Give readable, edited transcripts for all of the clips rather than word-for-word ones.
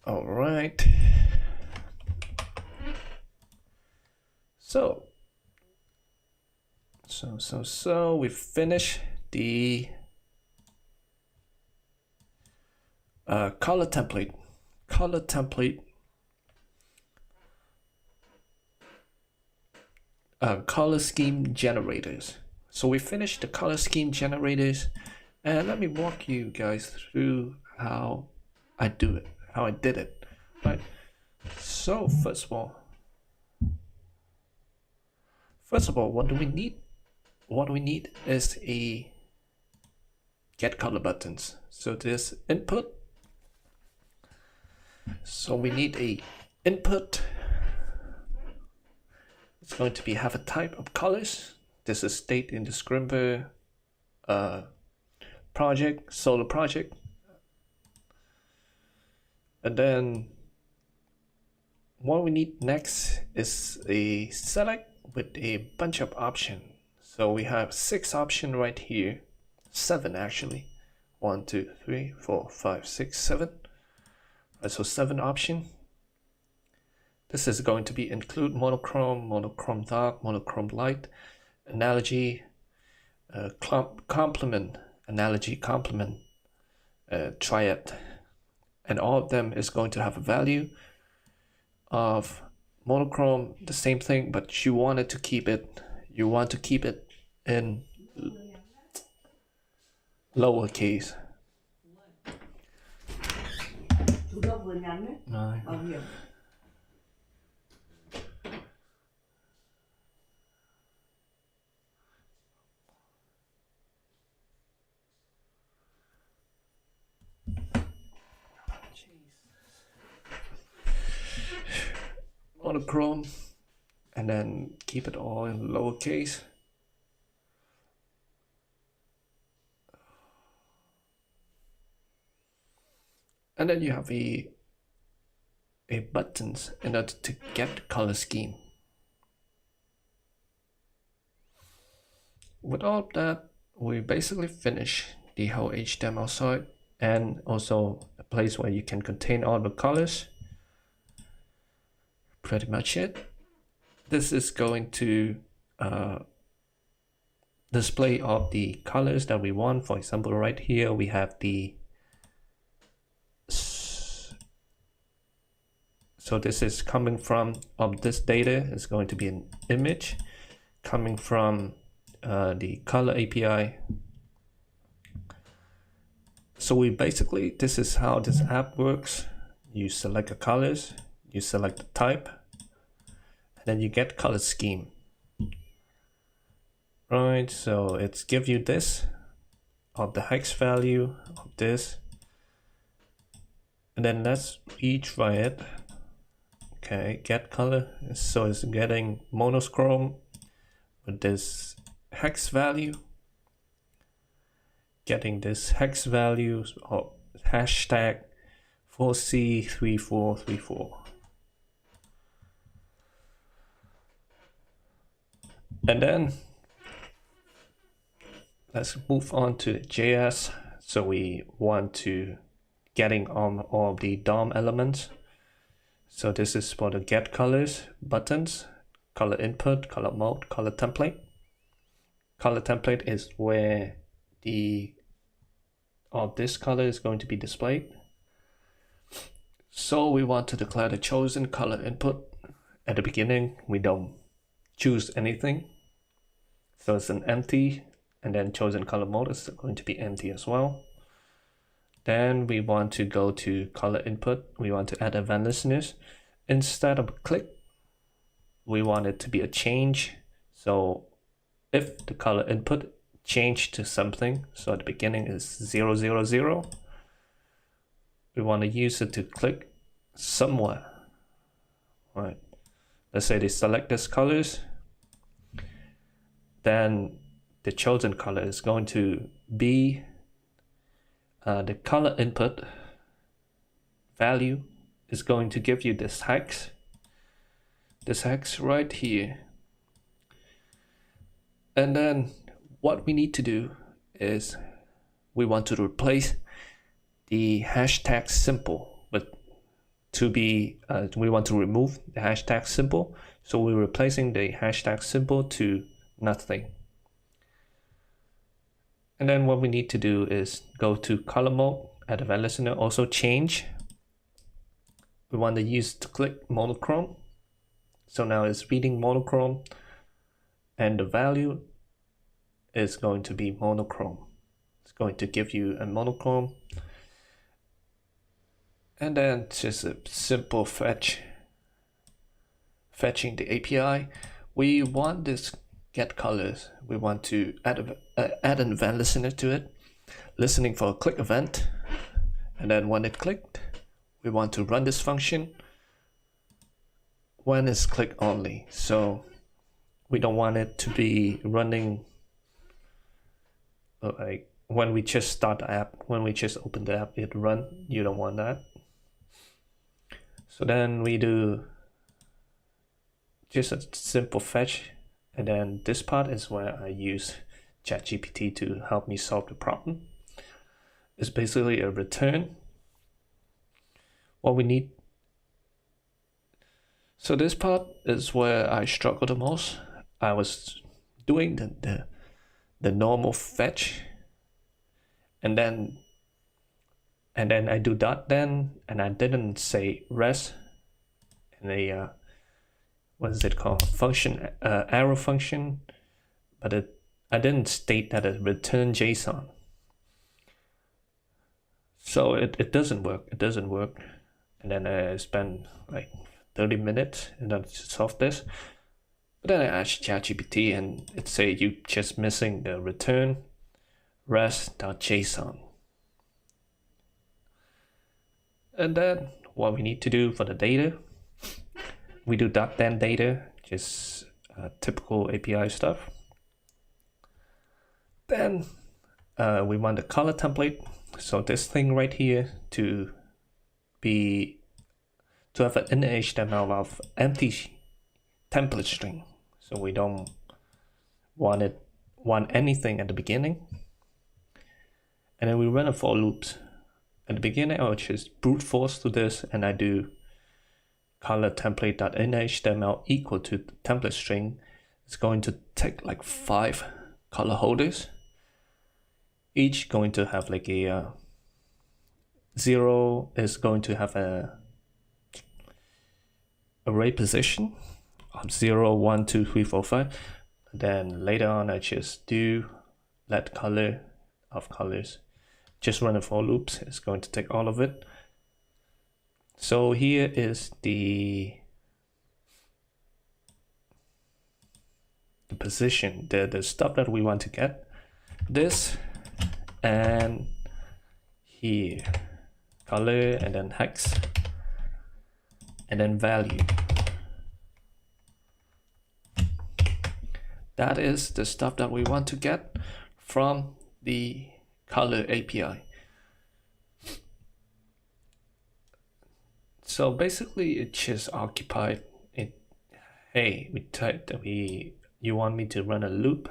All right. So we finish the color template. Color scheme generators. So we finished the color scheme generators, and let me walk you guys through how I do it, how I did it. Right. So first of all, what do we need? What we need is a get color buttons. So this input. So we need a input. It's going to be have a type of colors. This is state in the Scrimba project, solo project. And then what we need next is a select with a bunch of options. So we have 6 options right here, 7 actually. 1, 2, 3, 4, 5, 6, 7. Right, so 7 options. This is going to be include monochrome, monochrome dark, monochrome light, analogy, complement, analogy, complement, triad, and all of them is going to have a value of monochrome, the same thing, but you want to keep it in lowercase. Monochrome, and then keep it all in lowercase. And then you have a buttons in order to get color scheme. With all of that, we basically finish the whole HTML site, and also a place where you can contain all the colors. Pretty much it. This is going to display all the colors that we want. For example, right here we have the, so this is coming from this data is going to be an image coming from the color API. So we basically, this is how this app works. You select the colors, you select the type, and then you get color scheme. Right, so it's give you this of the hex value of this, and then let's retry it. Okay, get color, so it's getting monochrome with this hex value, getting this hex values of hashtag 4C3434. And then let's move on to JS. So we want to getting on all the DOM elements. So this is for the get colors buttons, color input, color mode, color template. Color template is where this color is going to be displayed. So we want to declare the chosen color input. At the beginning, we don't choose anything. So it's an empty, and then chosen color mode is going to be empty as well. Then we want to go to color input. We want to add event listeners. Instead of a click, we want it to be a change. So if the color input changed to something, so at the beginning is 000, we want to use it to click somewhere. Right. Let's say they select this colors, then the chosen color is going to be the color input value is going to give you this hex right here. And then what we need to do is we want to replace the hashtag symbol, but we want to remove the hashtag symbol. So we're replacing the hashtag symbol to nothing. And then what we need to do is go to color mode, add event listener, also change. We want to use to click monochrome. So now it's reading monochrome and the value is going to be monochrome. It's going to give you a monochrome. And then just a simple fetching the API. We want this get colors. We want to add an event listener to it, listening for a click event. And then when it clicked, we want to run this function when it's click only. So we don't want it to be running like when we just start the app, when we just open the app, it run. You don't want that. So then we do just a simple fetch, and then this part is where I use ChatGPT to help me solve the problem. It's basically a return. What we need. So this part is where I struggle the most. I was doing the normal fetch, and then I do that then, and I didn't say res in the what is it called, function, arrow function, but I didn't state that it returned JSON. So it doesn't work. It doesn't work. And then I spent like 30 minutes and then to solve this. But then I asked ChatGPT and it say you just missing the return res.json. And then what we need to do for the data, we do .then data, just typical API stuff. Then we want the color template. So this thing right here to have an HTML of empty template string. So we don't want anything at the beginning. And then we run a for loops. At the beginning, I would just brute force to this, and I do color template.inHTML equal to the template string. It's going to take like 5 color holders, each going to have like a 0 is going to have a array position of 0, 1, 2, 3, 4, 5. Then later on, I just do let color of colors. Just run a for loops. It's going to take all of it. So here is the position, the stuff that we want to get. This and here, color and then hex and then value. That is the stuff that we want to get from the color API. So basically it just occupied it. Hey, we typed that you want me to run a loop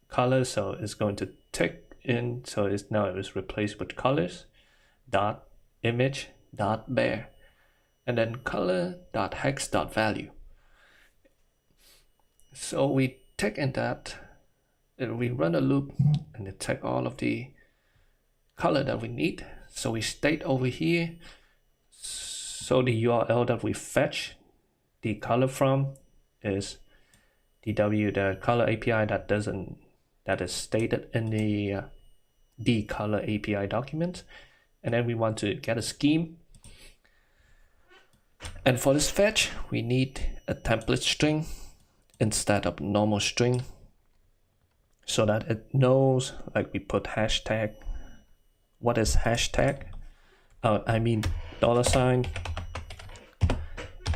color, so it's going to take in, so it's now it was replaced with colors dot image dot bear and then color dot hex dot value. So we take in that and we run a loop and it take all of the color that we need. So we state over here, so the URL that we fetch the color from is the color API that is stated in the color API document. And then we want to get a scheme. And for this fetch, we need a template string instead of normal string, so that it knows, like we put hashtag. What is hashtag? I mean $,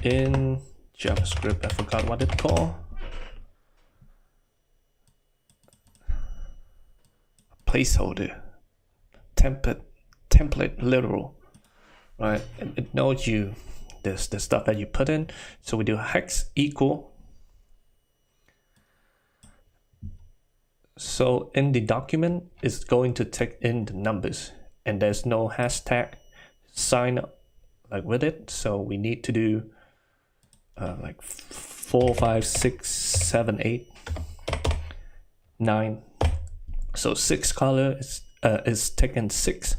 in JavaScript. I forgot what it's called. Placeholder. Template literal. Right? It knows you the stuff that you put in. So we do hex equal So in the document, it's going to take in the numbers, and there's no hashtag sign like with it. So we need to do like 4, 5, 6, 7, 8, 9. So 6 color is taking 6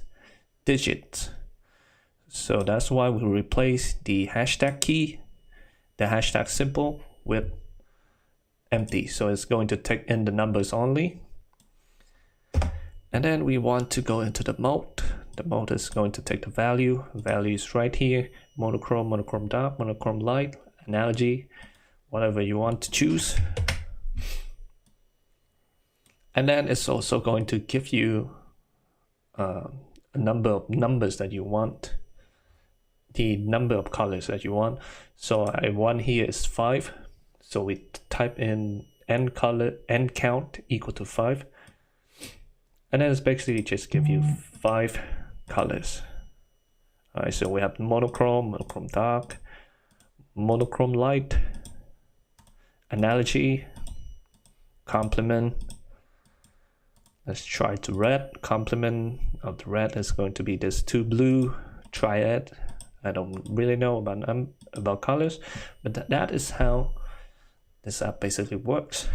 digits. So that's why we replace the hashtag key, the hashtag symbol, with empty. So it's going to take in the numbers only. And then we want to go into the mode. The mode is going to take the value. Value is right here. Monochrome, monochrome dark, monochrome light, analogy, whatever you want to choose. And then it's also going to give you a number of numbers that you want, the number of colors that you want. So I want here is 5. So we type in n count equal to 5. And then it's basically just give you 5 colors. All right, so we have monochrome, monochrome dark, monochrome light, analogy, complement. Let's try to red. Complement of the red is going to be this 2 blue, triad. I don't really know about colors, but that is how this app basically works.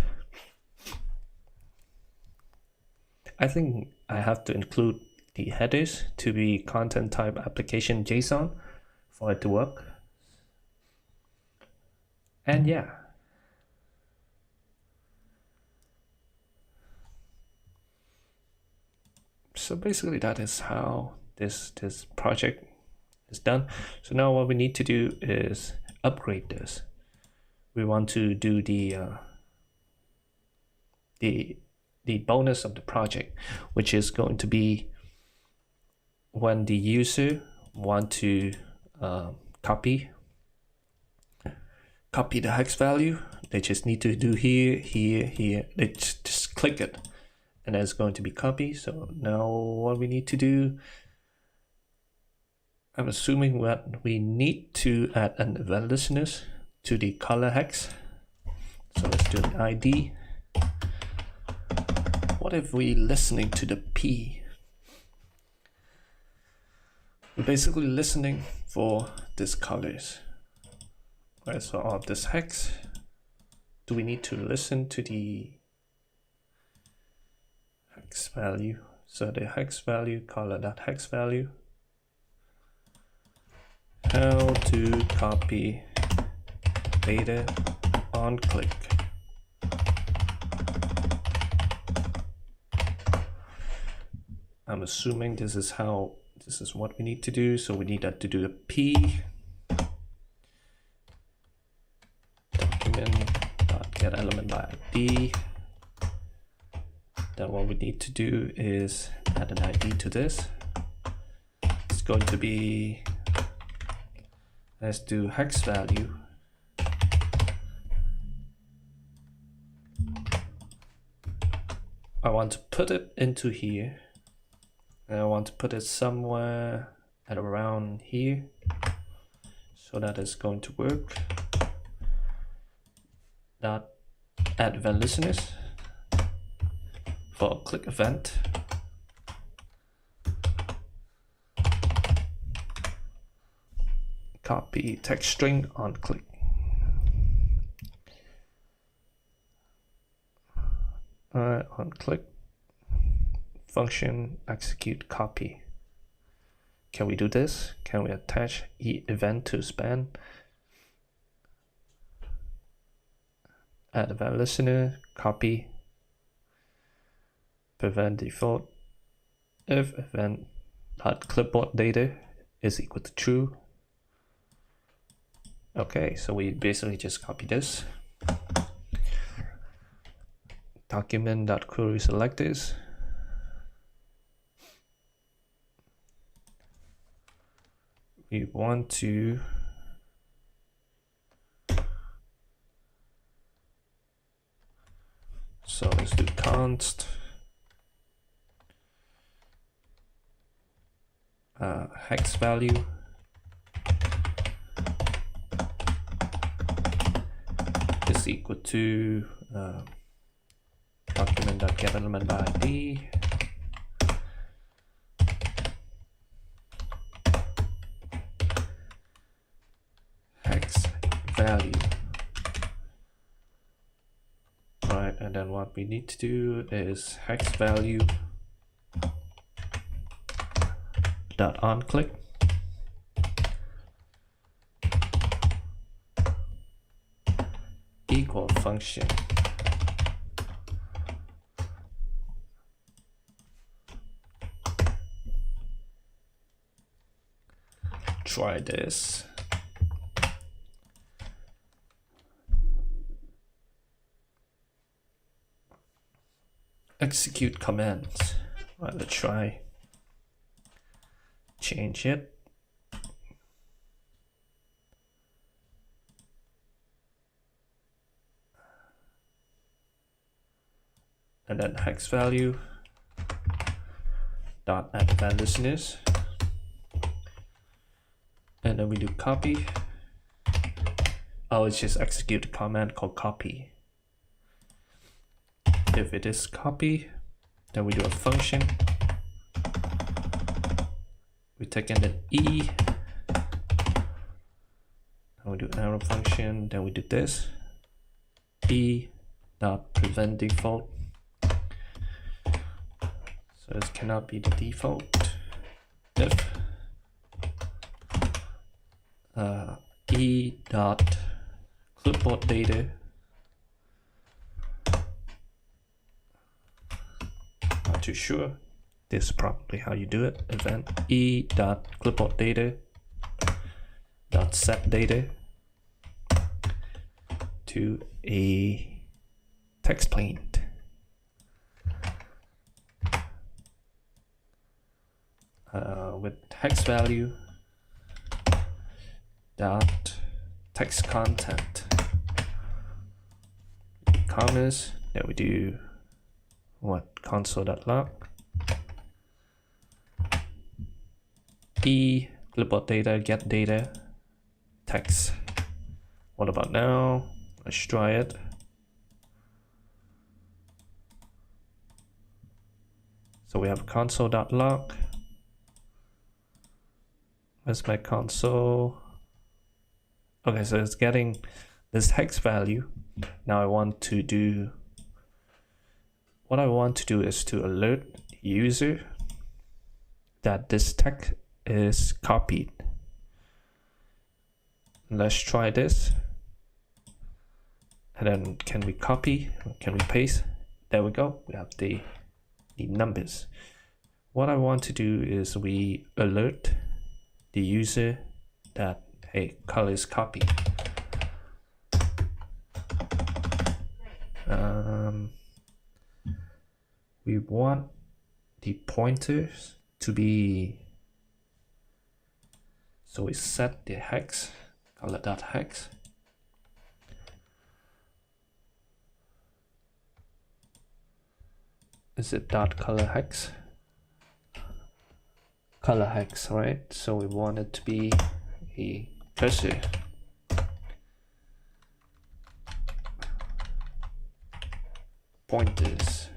I think I have to include the headers to be content type application JSON for it to work. And yeah. So basically that is how this project is done. So now what we need to do is upgrade this. We want to do the bonus of the project, which is going to be when the user want to copy the hex value, they just need to do here. They just click it, and it's going to be copied. So now what we need to do, I'm assuming that we need to add an event listeners to the color hex. So let's do an ID. What if we listening to the P? We're basically listening for these colors. Right, so of this hex, do we need to listen to the hex value? So the hex value, color that hex value. How to copy data on click. I'm assuming this is what we need to do. So we need that to do a P document.get element by ID. Then what we need to do is add an ID to this. It's going to be, let's do hex value. I want to put it into here. And I want to put it somewhere at around here. So that is going to work. Dot add event listeners for click event. Copy text string on click. On click. Function execute copy. Can we do this? Can we attach event to span? Add event listener, copy, prevent default if event.clipboard data is equal to true. Okay, so we basically just copy this. Document.query selectors. We want to so let's do const hex value is equal to document function.getElement by ID. Hex value. Right, and then what we need to do is hex value dot onClick. Equal function try this. Execute commands. Right, let's try change it. And then hex value dot add listeners, and then we do copy. Oh, it's just execute a command called copy. If it is copy, then we do a function. We take in the E, and we do arrow function, then we do this. E dot prevent default. So this cannot be the default. If E dot clipboard data not too sure. This is probably how you do it. Event E dot clipboard data dot set data to a text plane. With hex value dot text content commas, then we do what console.log E clipboard data get data text. What about now? Let's try it. So we have console.log. Let's make console. Okay, so it's getting this hex value. Now I want to do, what I want to do is to alert the user that this text is copied. Let's try this. And then can we copy? Can we paste? There we go. We have the numbers. What I want to do is we alert the user that hey, color is copied. We want the pointers to be, so we set the hex color.hex. Is it dot color hex? Color hex, right? So we want it to be a cursor. Pointers.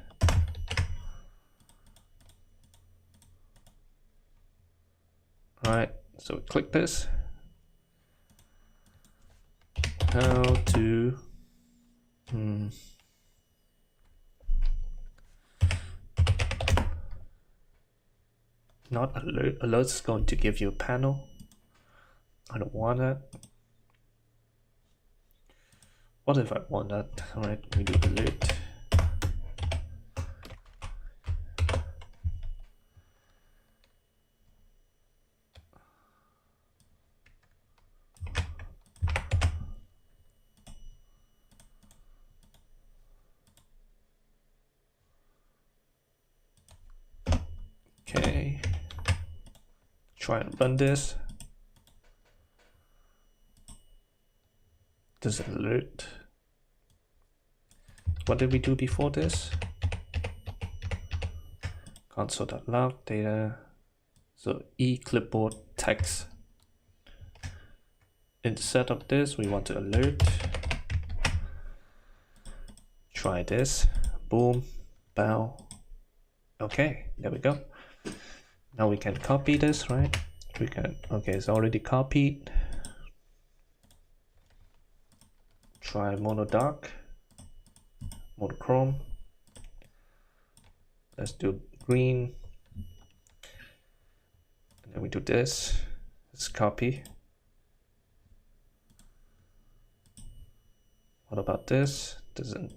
Alright, so we click this. How to not alert. Alert is going to give you a panel. I don't want that. What if I want that? Alright, we do alert. Okay, try and run this. Does it alert? What did we do before this? Console.log data. So E clipboard text. Instead of this, we want to alert. Try this. Boom. bow. Okay, there we go. Now we can copy this, right? We can, okay, it's already copied. Try mono dark, monochrome. Let's do green. And then we do this. Let's copy. What about this? Doesn't.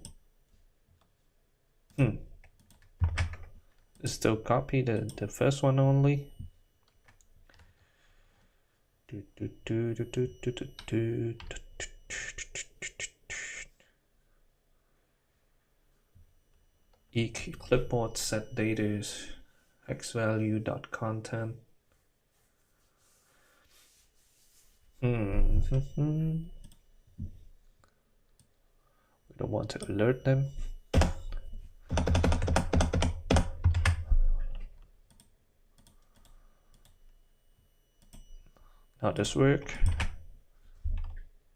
It's still copy the first one only. Clipboard set data is xvalue.content. We don't want to alert them. How does this work?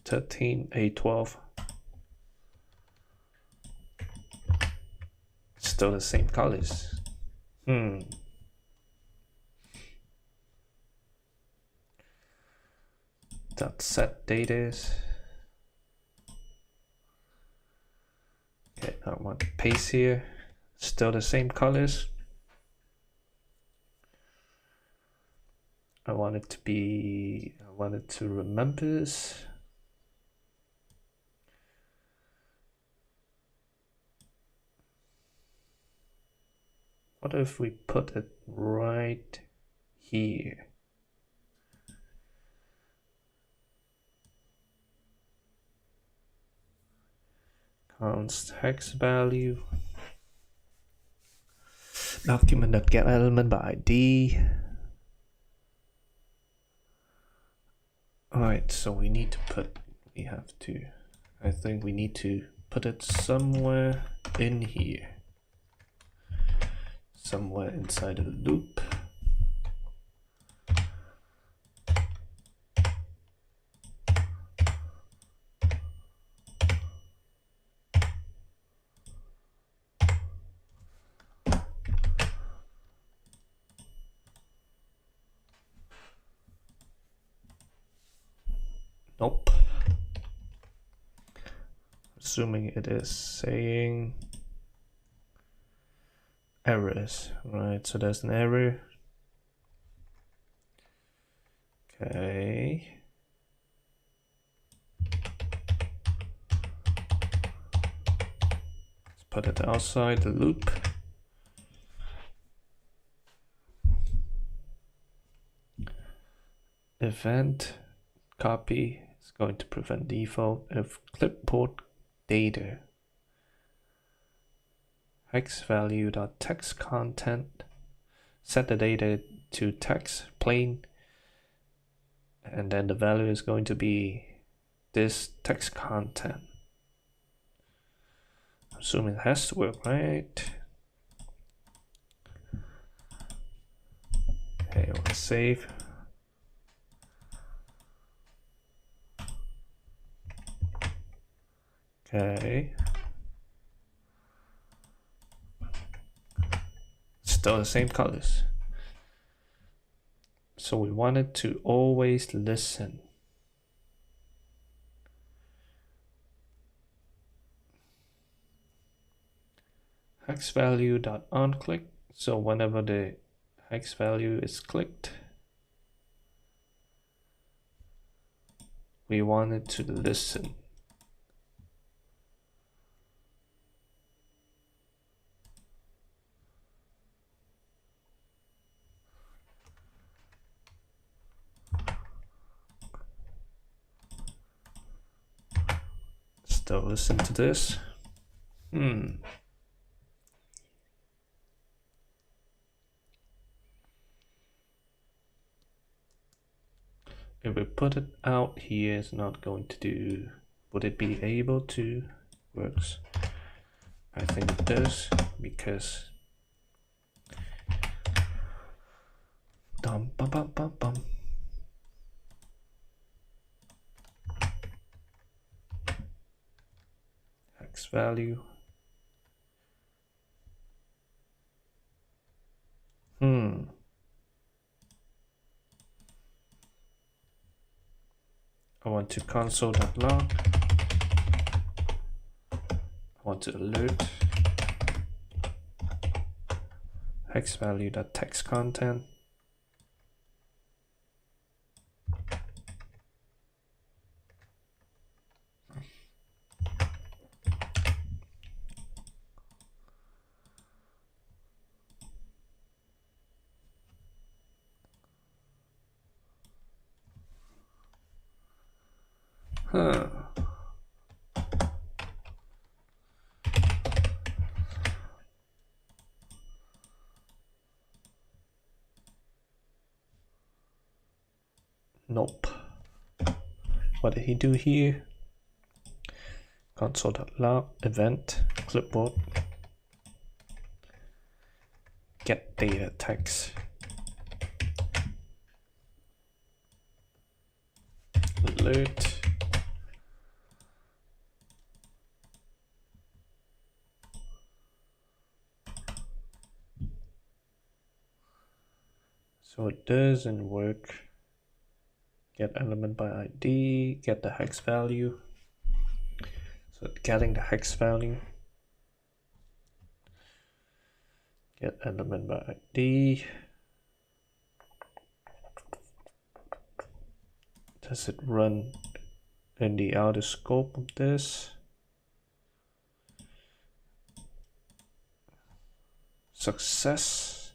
13A12. Still the same colors. Dot set data is. Okay, I want to paste here. Still the same colors. I want it to remember this. What if we put it right here? Const hex value. Document.get element by ID. Alright, so I think we need to put it somewhere in here. Somewhere inside of the loop. Nope. Assuming it is saying errors, right? So there's an error. Okay. Let's put it outside the loop. Event copy is going to prevent default if clipboard data hex value.text content. Set the data to text plain, and then the value is going to be this text content. I'm assuming it has to work, right? Okay, let's save. Okay. Still the same colors. So we wanted to always listen. Hex value.onClick. So whenever the hex value is clicked, we wanted to listen. Still listen to this. If we put it out here, it's not going to do. Would it be able to? Works. I think it does, because dum bum bum bum bum. Hex value. I want to console.log. I want to alert hex value.text content. Nope. What did he do here? Console.log event clipboard get data text alert so it doesn't work. Get element by ID, get the hex value. So getting the hex value, get element by ID. Does it run in the outer scope of this? Success.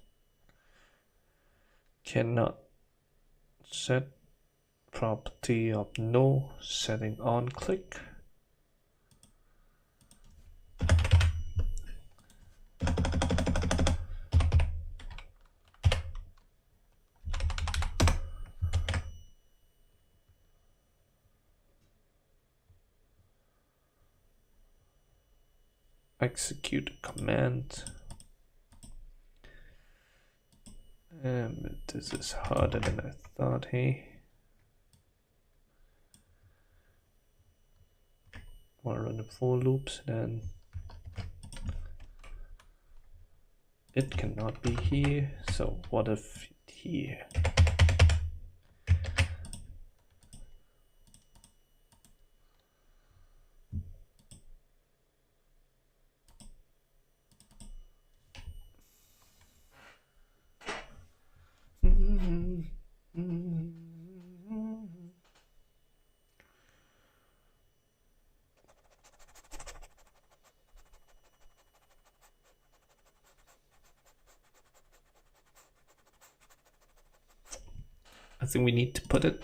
Cannot set property of no setting on click. Execute command. This is harder than I thought, hey. Wanna run the for loops, then it cannot be here. So what if here? I think we need to put it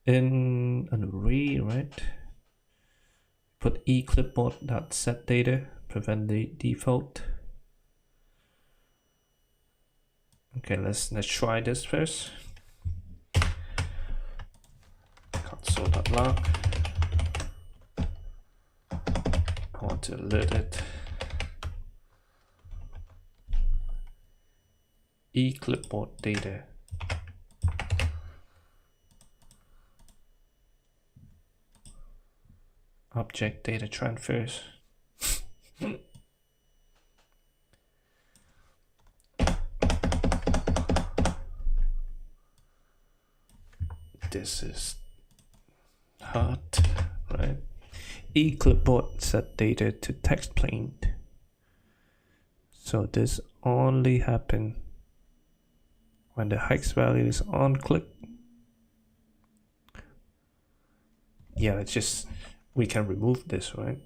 in an array, right? Put eClipboard.setData, prevent the default. Okay, let's try this first. Console.log. I want to alert it. eClipboard data. Object data transfers. This is hard, right? eClipboard set data to text plane. So this only happens when the hex value is on click. Yeah, it's just, we can remove this, right?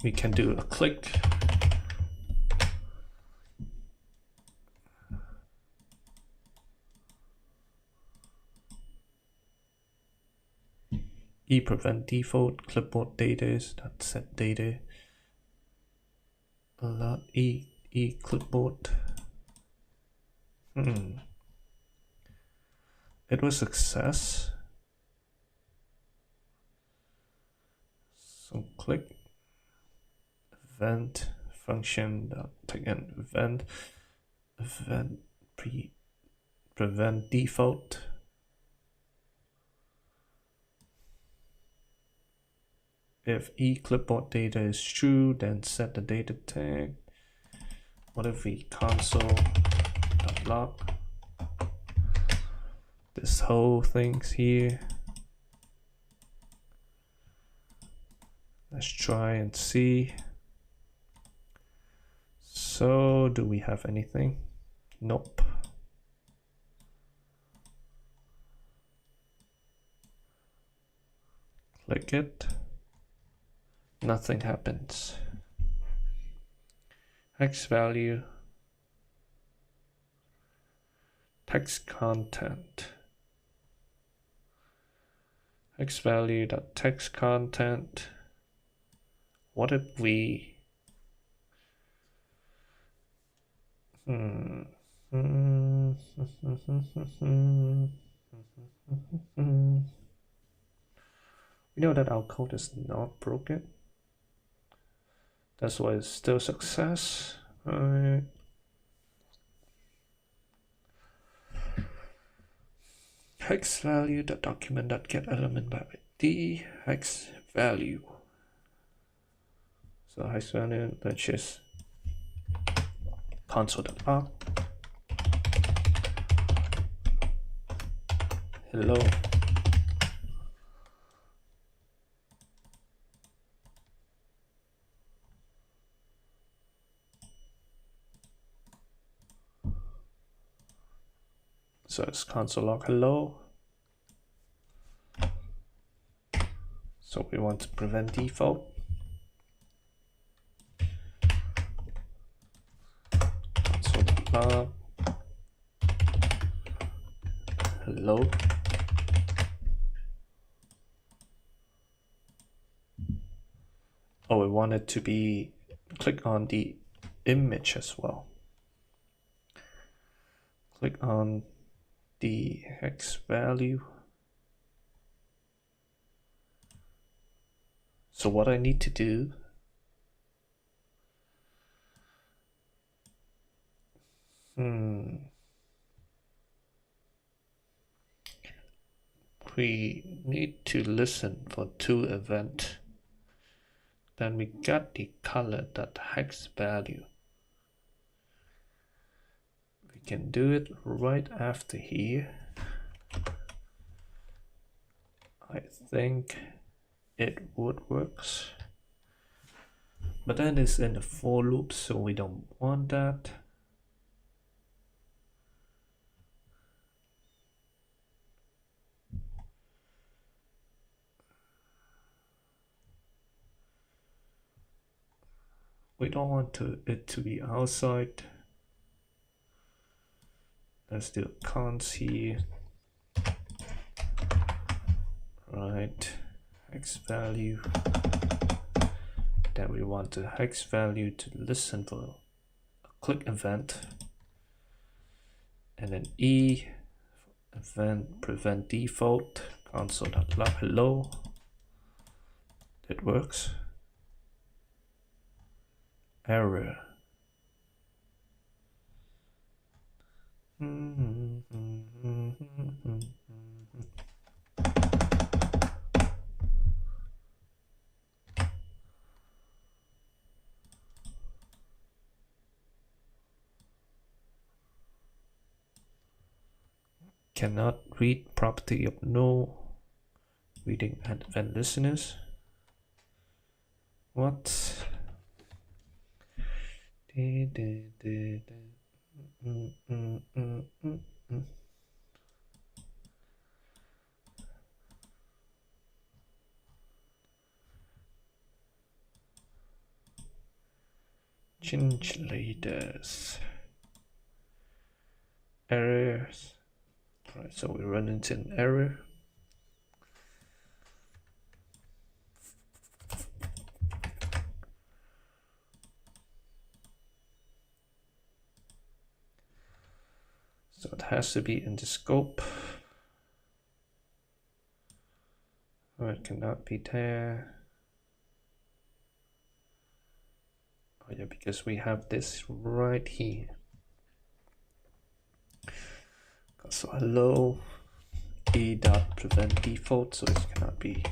We can do a click. Prevent default clipboard data is that set data. Alert clipboard. It was success. So click event function that again event prevent default. If eClipboard data is true, then set the data tag. What if we console.log this whole thing's here. Let's try and see. So do we have anything? Nope. Click it. Nothing happens. X value. Text content. X value dot text content. What if we we know that our code is not broken. That's why it's still success. Alright. Hex value dot document dot get element by ID hex value. So hex value, let's just console.log. Hello. So it's console log hello. So we want to prevent default. Console log hello. Oh, we want it to be, click on the image as well. Click on the hex value. So what I need to do, we need to listen for two events. Then we got the color that hex value. We can do it right after here. I think it would works. But then it's in the for loop, so we don't want that. We don't want it to be outside. Let's do cons here. Right, hex value. Then we want the hex value to listen for a click event. And then E event prevent default console.log hello. It works. Error. Cannot read property of no reading event listeners. What? Change leaders. Errors. Right, so we run into an error. So it has to be in the scope. Or it cannot be there. Oh yeah, because we have this right here. So hello e dot prevent default, so this cannot be.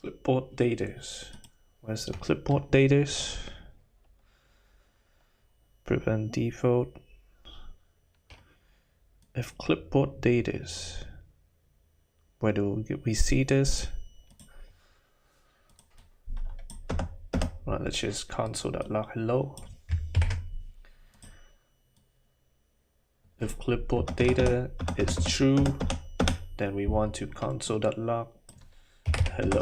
clipboard data. Where's the clipboard data? Prevent default. If clipboard data, where do we see this? Right, let's just console.log hello. If clipboard data is true, then we want to console.log hello.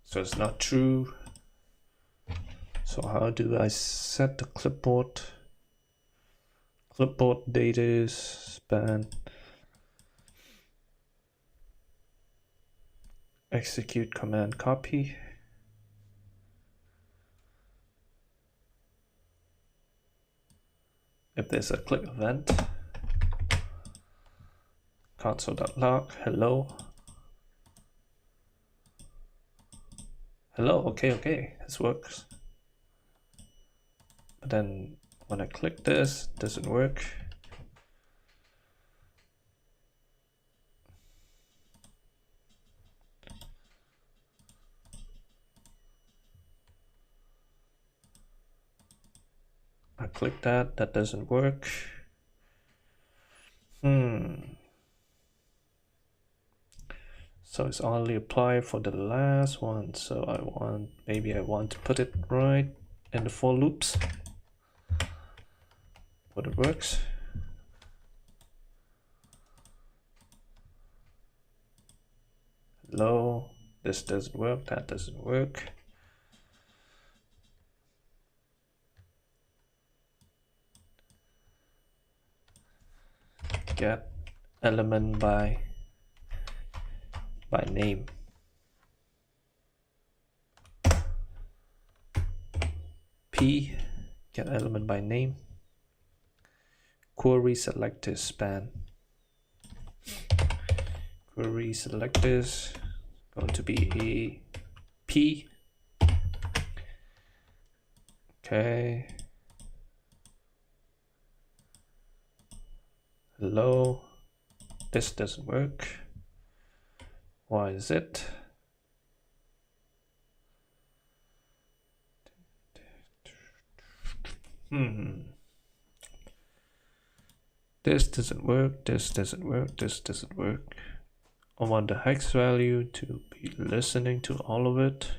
So it's not true. So how do I set the clipboard? Clipboard data span. Execute command copy. If there's a click event, console.log hello. Hello, okay, this works. But then when I click this, it doesn't work. I click that doesn't work. So it's only applied for the last one. So maybe I want to put it right in the for loops. But it works. Hello, this doesn't work, that doesn't work. Get element by name. P, get element by name. Query selector span. Query selectors going to be a P. Okay. Hello. This doesn't work. Why is it? This doesn't work, this doesn't work, this doesn't work. I want the hex value to be listening to all of it.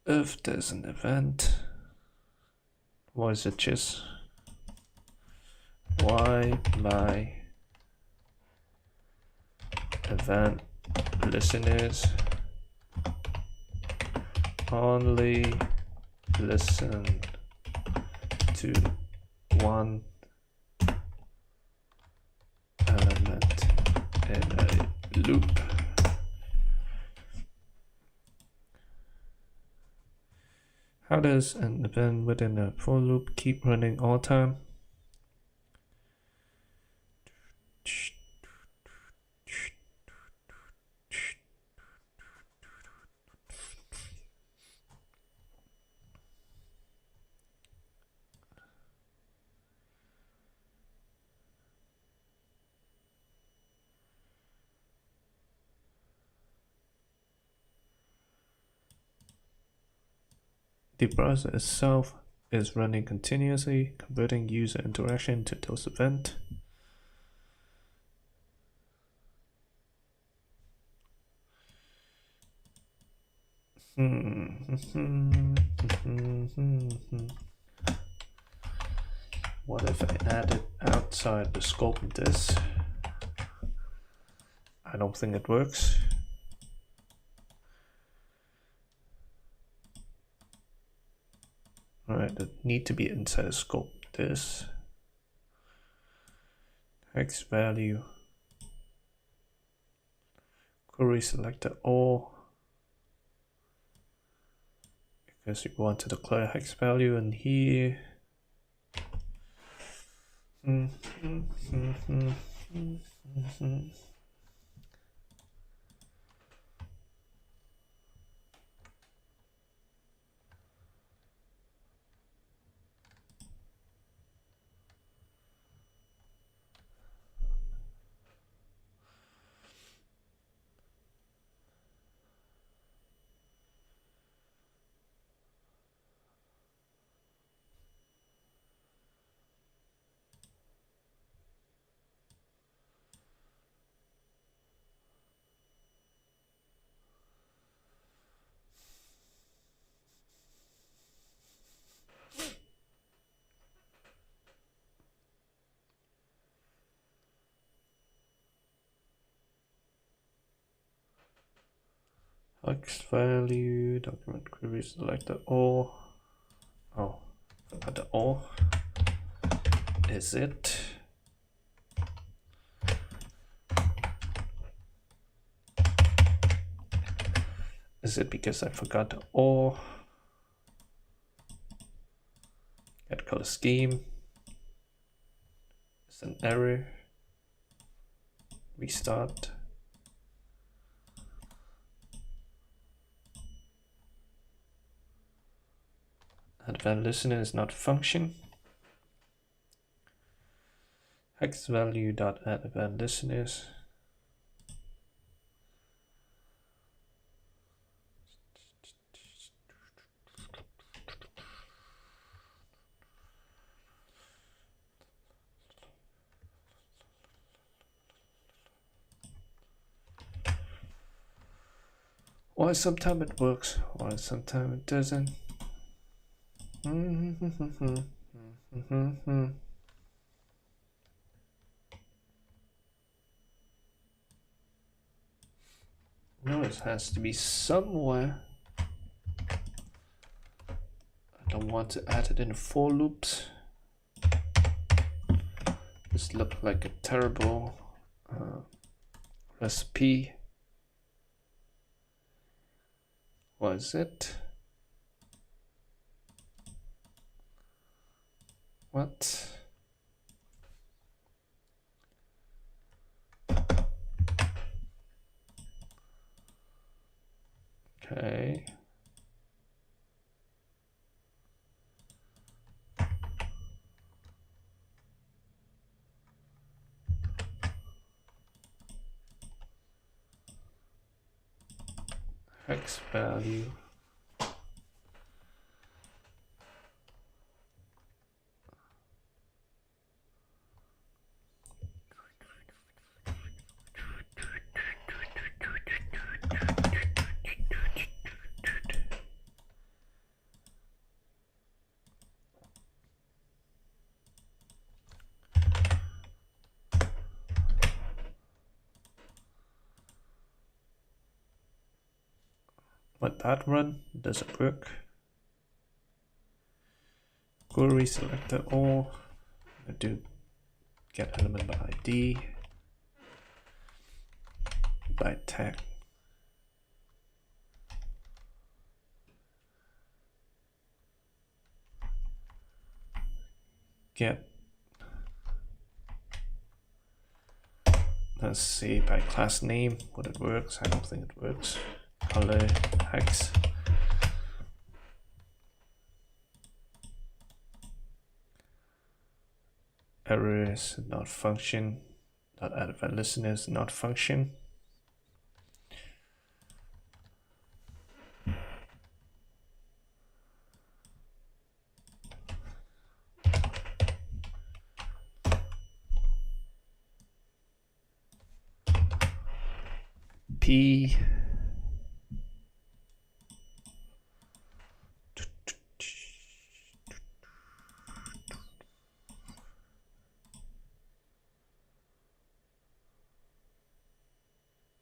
If there's an event, why is it just why my event listeners only listen to one element in a loop. How does an event within a for loop keep running all time? The browser itself is running continuously, converting user interaction to those events. What if I added outside the scope of this? I don't think it works. Alright, it need to be inside the scope. This hex value, query selector all, because you want to declare hex value in here. X value, document query, select the all. Oh, forgot the all. Is it? Is it because I forgot the all? Get color scheme. It's an error. Restart. Add value listener is not function. X value dot add event listeners. Why sometimes it works, why sometimes it doesn't. Notice has to be somewhere. I don't want to add it in for loops. This looks like a terrible recipe. What is it? What? Okay. X value. Let that run, doesn't work. Query selector all. I do get element by ID, by tag. Get, let's see, by class name, what it works. I don't think it works. Color hex. Errors not function. Not add event listeners not function. P.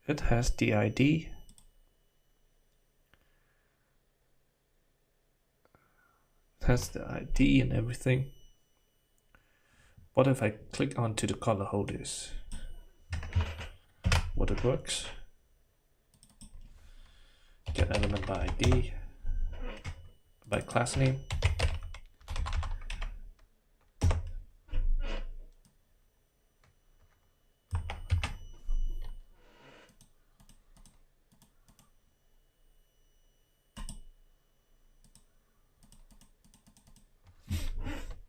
It has the ID. It has the ID and everything. What if I click onto the color holders? What it works? Get element by ID, by class name.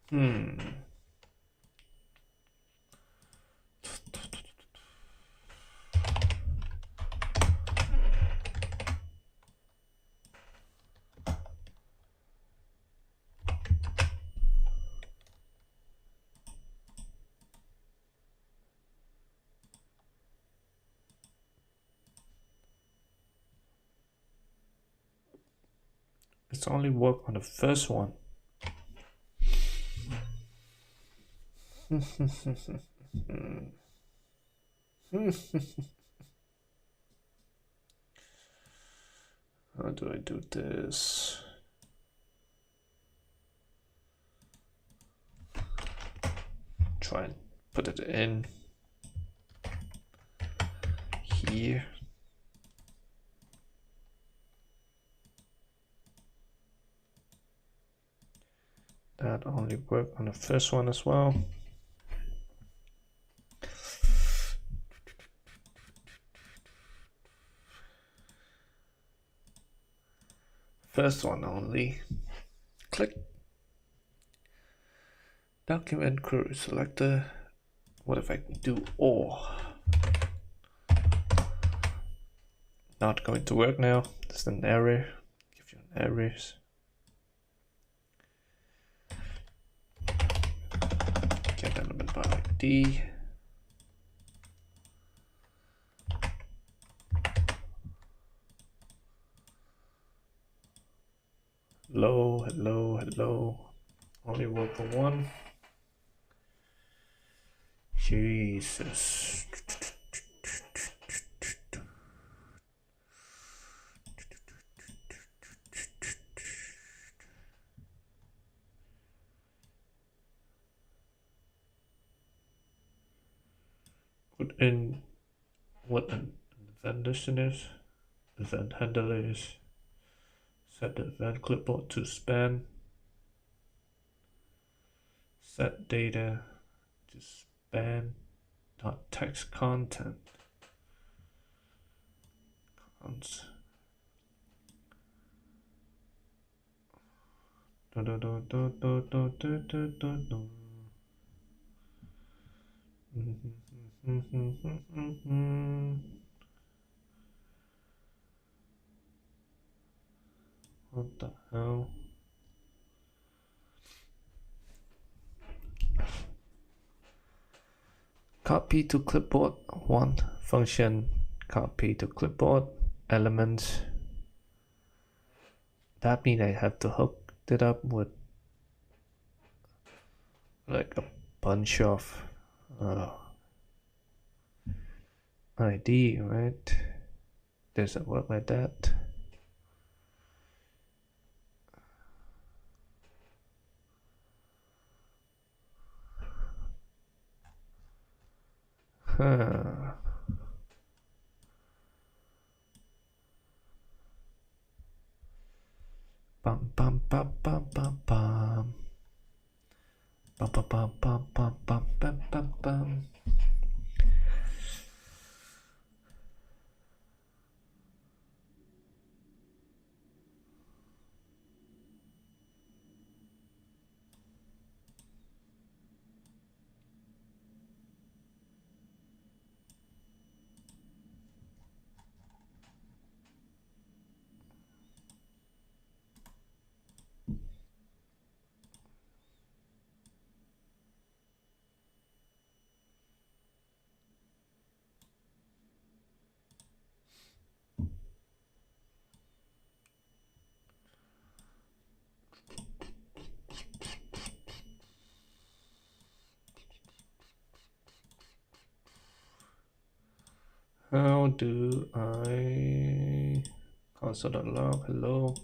It's only work on the first one. How do I do this? Try and put it in here. That only work on the first one as well. First one only. Click. Document crew selector. What if I do or? Not going to work now. There's an error. Give you an error. Get element by ID. Hello, hello, hello. Only work for one. Jesus. Put in what an event listener is, event handler is. Set the event clipboard to span. Set data to span dot text content. What the hell? Copy to clipboard one function. Copy to clipboard elements. That means I have to hook it up with like a bunch of ID, right? Does it work like that? Huh. Bum bum bum bum bum bum. Bum bum bum bum bum bum bum bum bum. How do I console.log? Hello.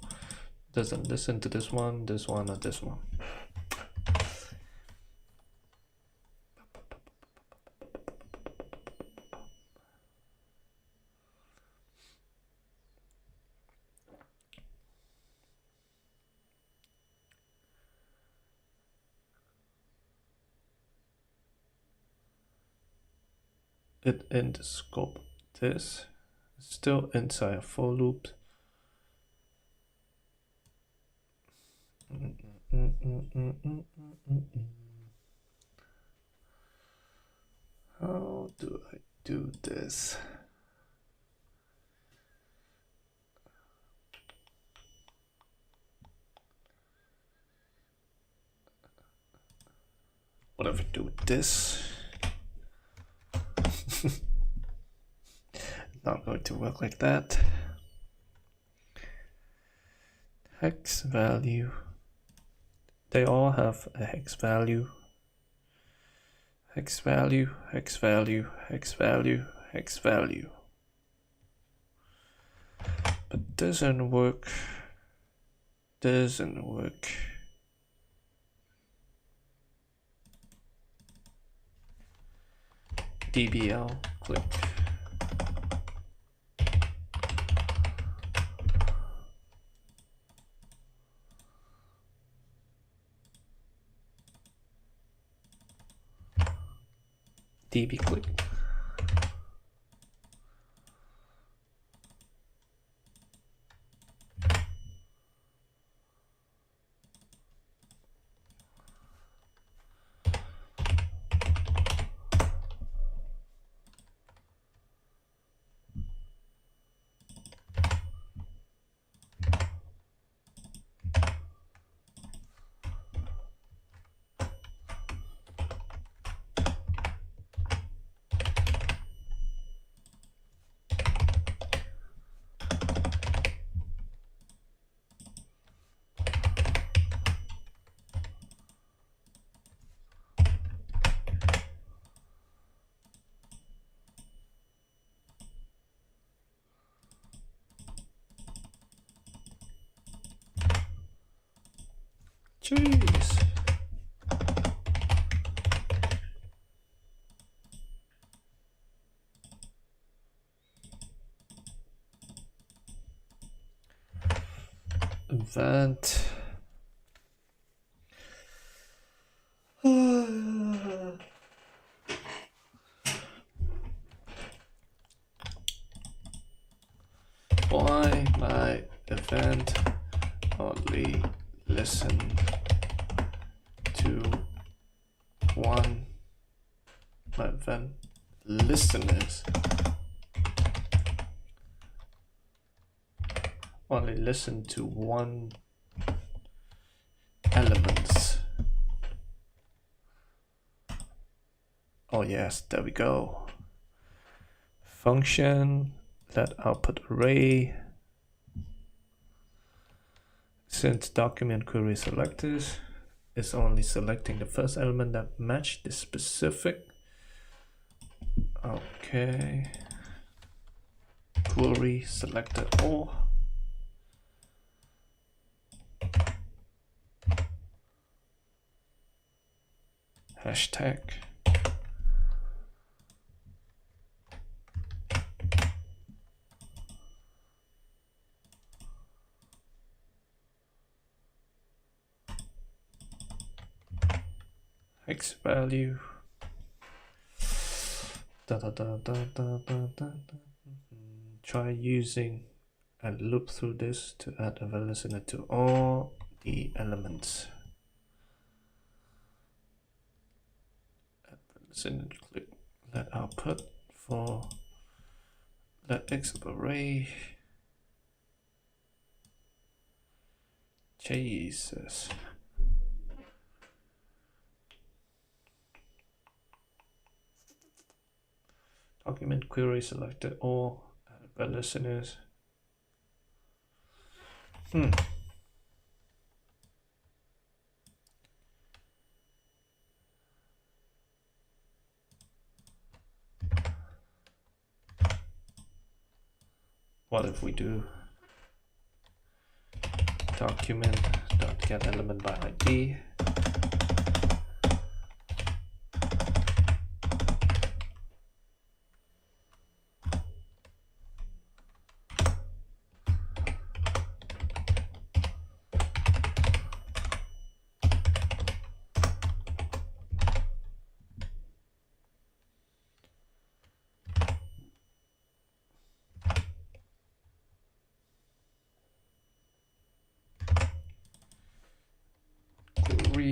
Doesn't listen to this one, or this one. It in the scope. This is still inside a for loop. How do I do this? What if I do this? Not going to work like that. Hex value. They all have a hex value. Hex value, hex value, hex value, hex value. But doesn't work. Doesn't work. DBL, click. DB click. Jeez. Event. Why my event only listen to one my event listeners only listen to one elements. Oh yes, there we go. Function let output array. Since document query selectors is only selecting the first element that match the specific. Okay. Query selector all. Hashtag. Hex value. Try using a loop through this to add a listener to all the elements. Listener click let output for let x of array. Jesus. Document query selected all by listeners. What if we do document dot get element by ID?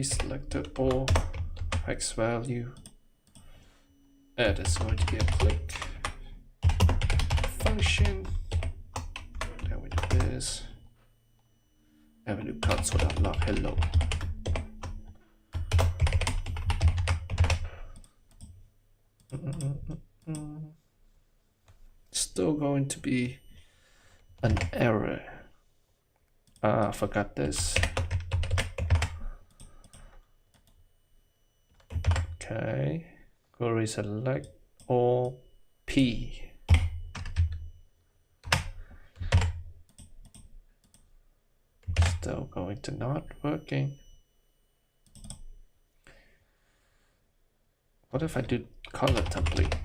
query selector or X value. That is going to be a click function. Then we do this. And we do console.log hello. Still going to be an error. I forgot this. Okay, query select all P. Still going to not working. What if I do color template?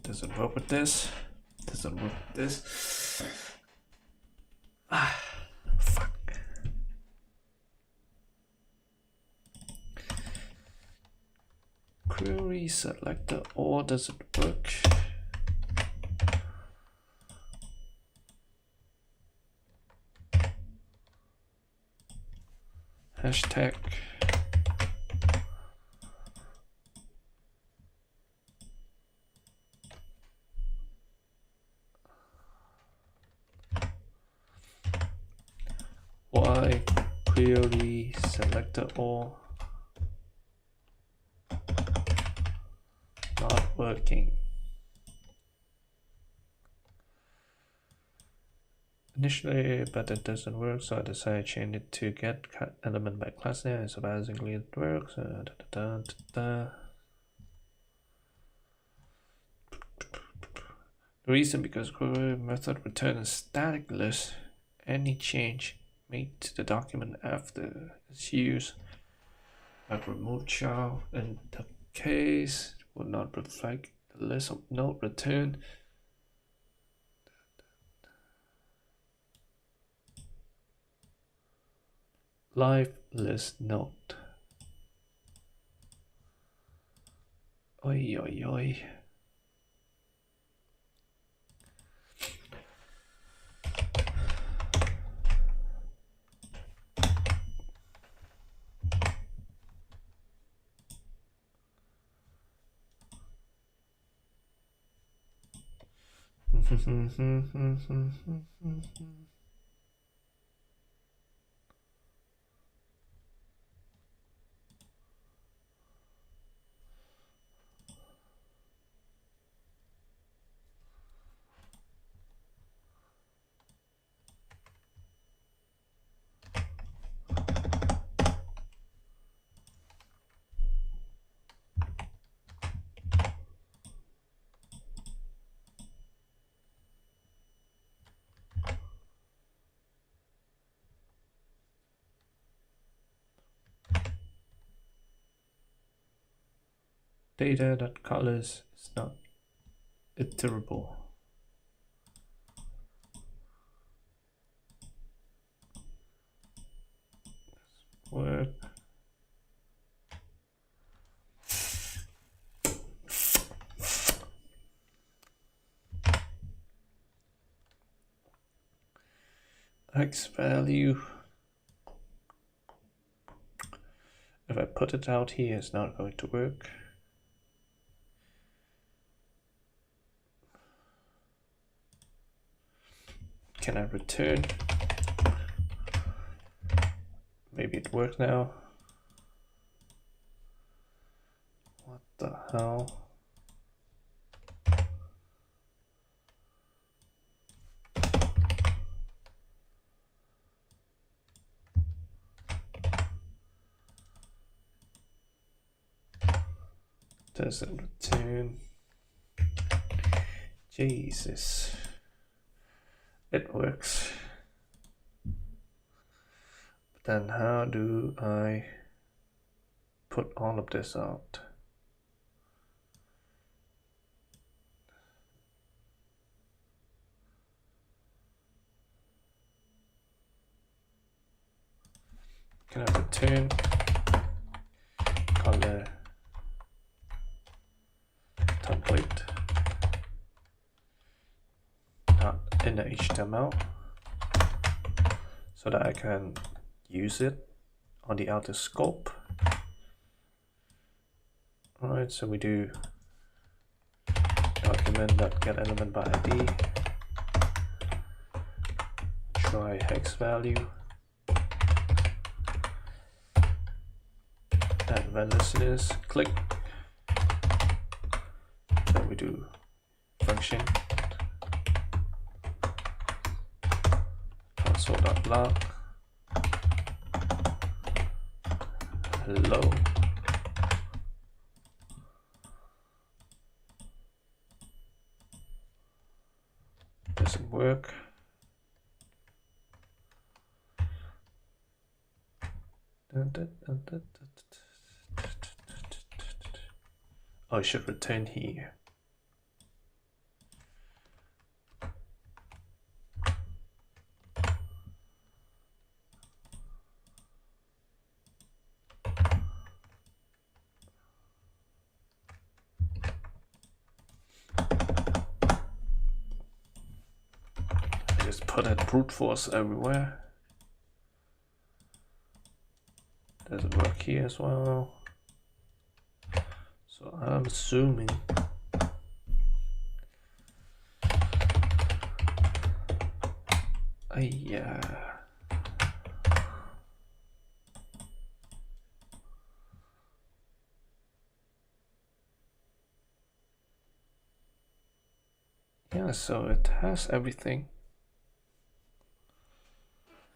Doesn't work with this. Doesn't work with this. Fuck. Query selector or doesn't work. Hashtag. Y query selector or not working. Initially, but it doesn't work, so I decided to change it to get element by class name. So basically it works. The reason because query method returns a static list. Any change made to the document after its use, like remove child in the case, will not reflect the list of node returned. Live list node. Oi oi oi. Data.colors is not iterable. Work. X value put it out here is not going to work. Can I return? Maybe it worked now. What the hell? Doesn't return. Jesus. It works. But then how do I put all of this out? Can I return color template, not in the HTML, so that I can use it on the outer scope? Alright, so we do document.getElementById, try hex value, add vendorlist, click. Then we do function console.log hello. Doesn't work. Oh, I should return here. Just put it brute force everywhere. Does it work here as well? So I'm assuming yeah. Yeah, so it has everything.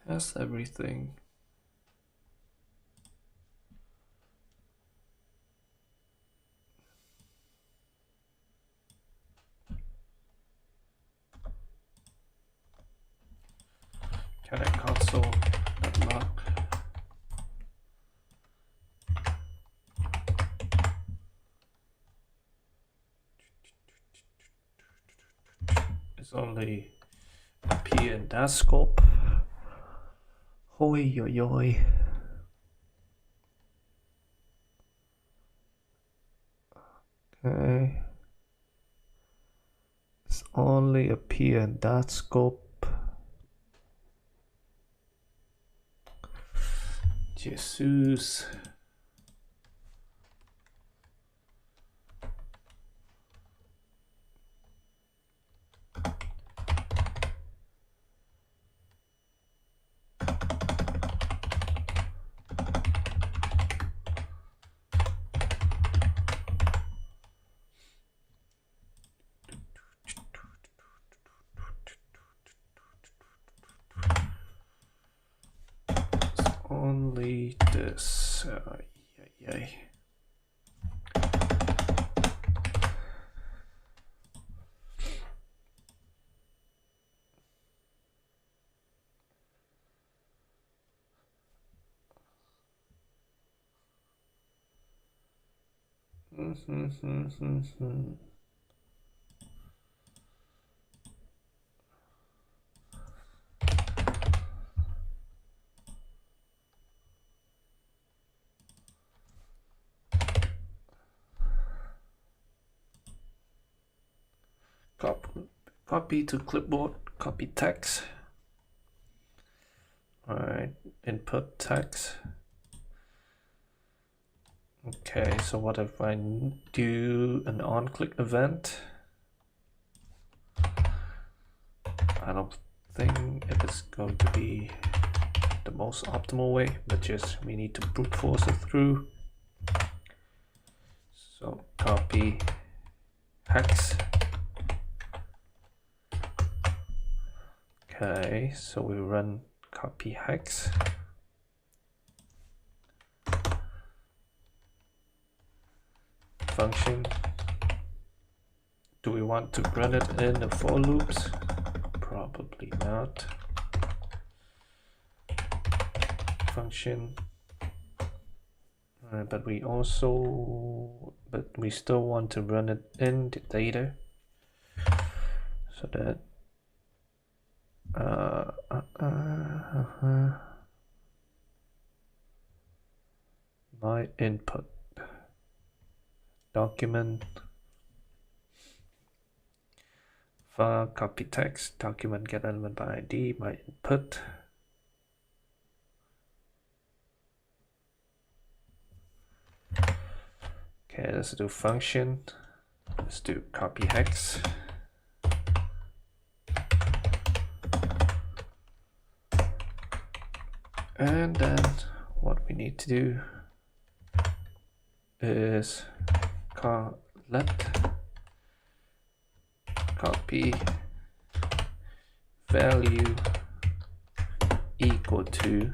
Has everything. Can I console.log? It's only appear in that scope. Hoi yo yo. Okay. It's only appear in that scope. Jesus. Only this. Yay. Copy to clipboard, copy text. Alright, input text. Okay, so what if I do an on-click event? I don't think it is going to be the most optimal way, but just we need to brute force it through. So copy hex. Okay, so we run copy hex. Function. Do we want to run it in the for loops? Probably not. Function. But we still want to run it in the data, so that my input document var copy text document get element by ID my input. Okay, let's do function. Let's do copy hex. And then what we need to do is let copy value equal to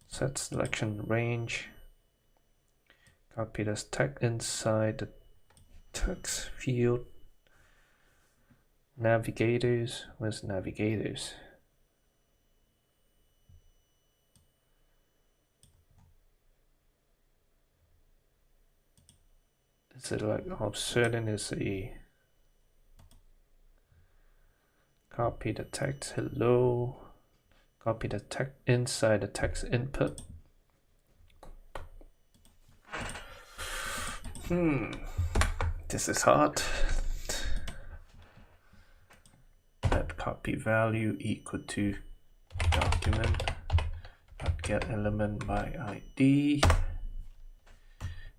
set selection range. Copy this text inside the text field. Navigators, where's navigators? Is it like certain is a copy the text hello, copy the text inside the text input. This is hard. Let copy value equal to document get element by ID,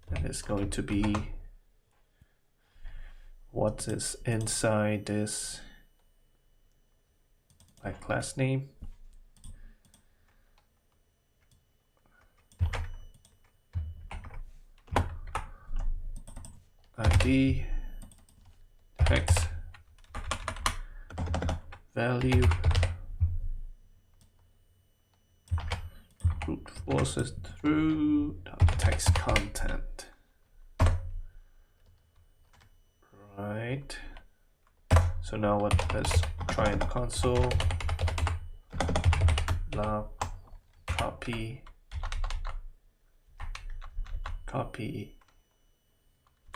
and it's going to be what is inside this my class name. ID text value brute forces through text content. Right. So now let's try in the console. Log copy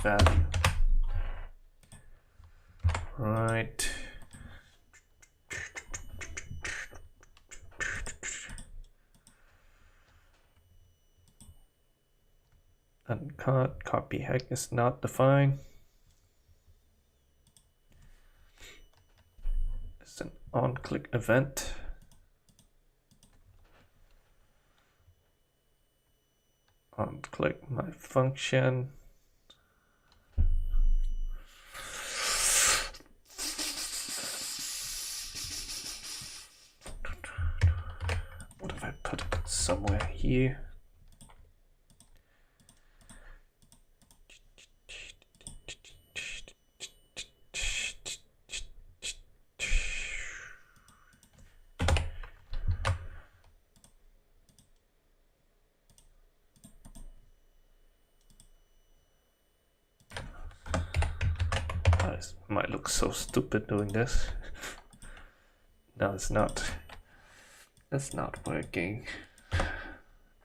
value. Right. And copy hex is not defined. It's an on-click event. On-click my function. What if I put it somewhere here? Might look so stupid doing this. No, it's not. It's not working.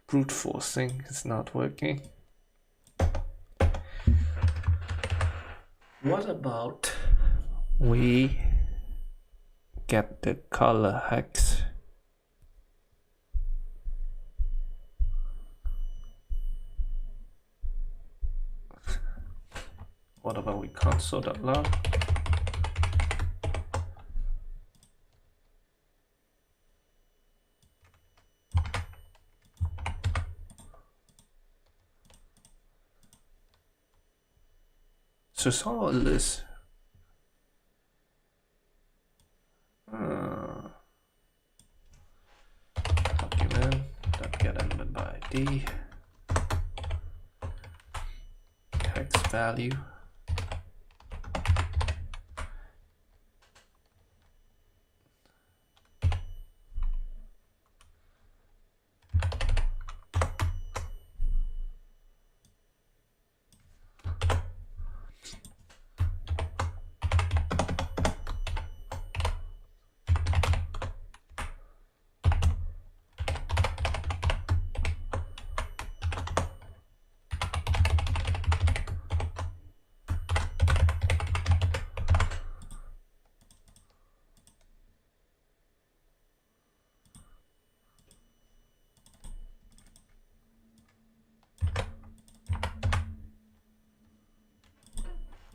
Brute forcing is not working. What about we get the color hex? What about we console.log? to solve this, document that get element by ID, hex value.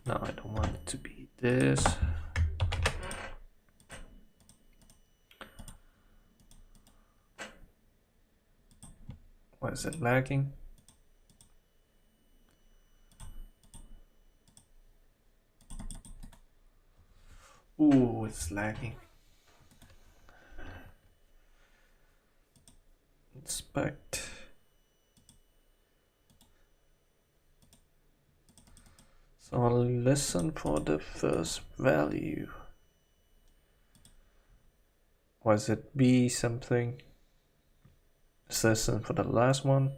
No, I don't want it to be this. Why is it lagging? Ooh, it's lagging. Inspect. So I'll listen for the first value. Was it B something? Let's listen for the last one.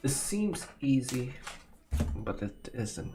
This seems easy, but it isn't.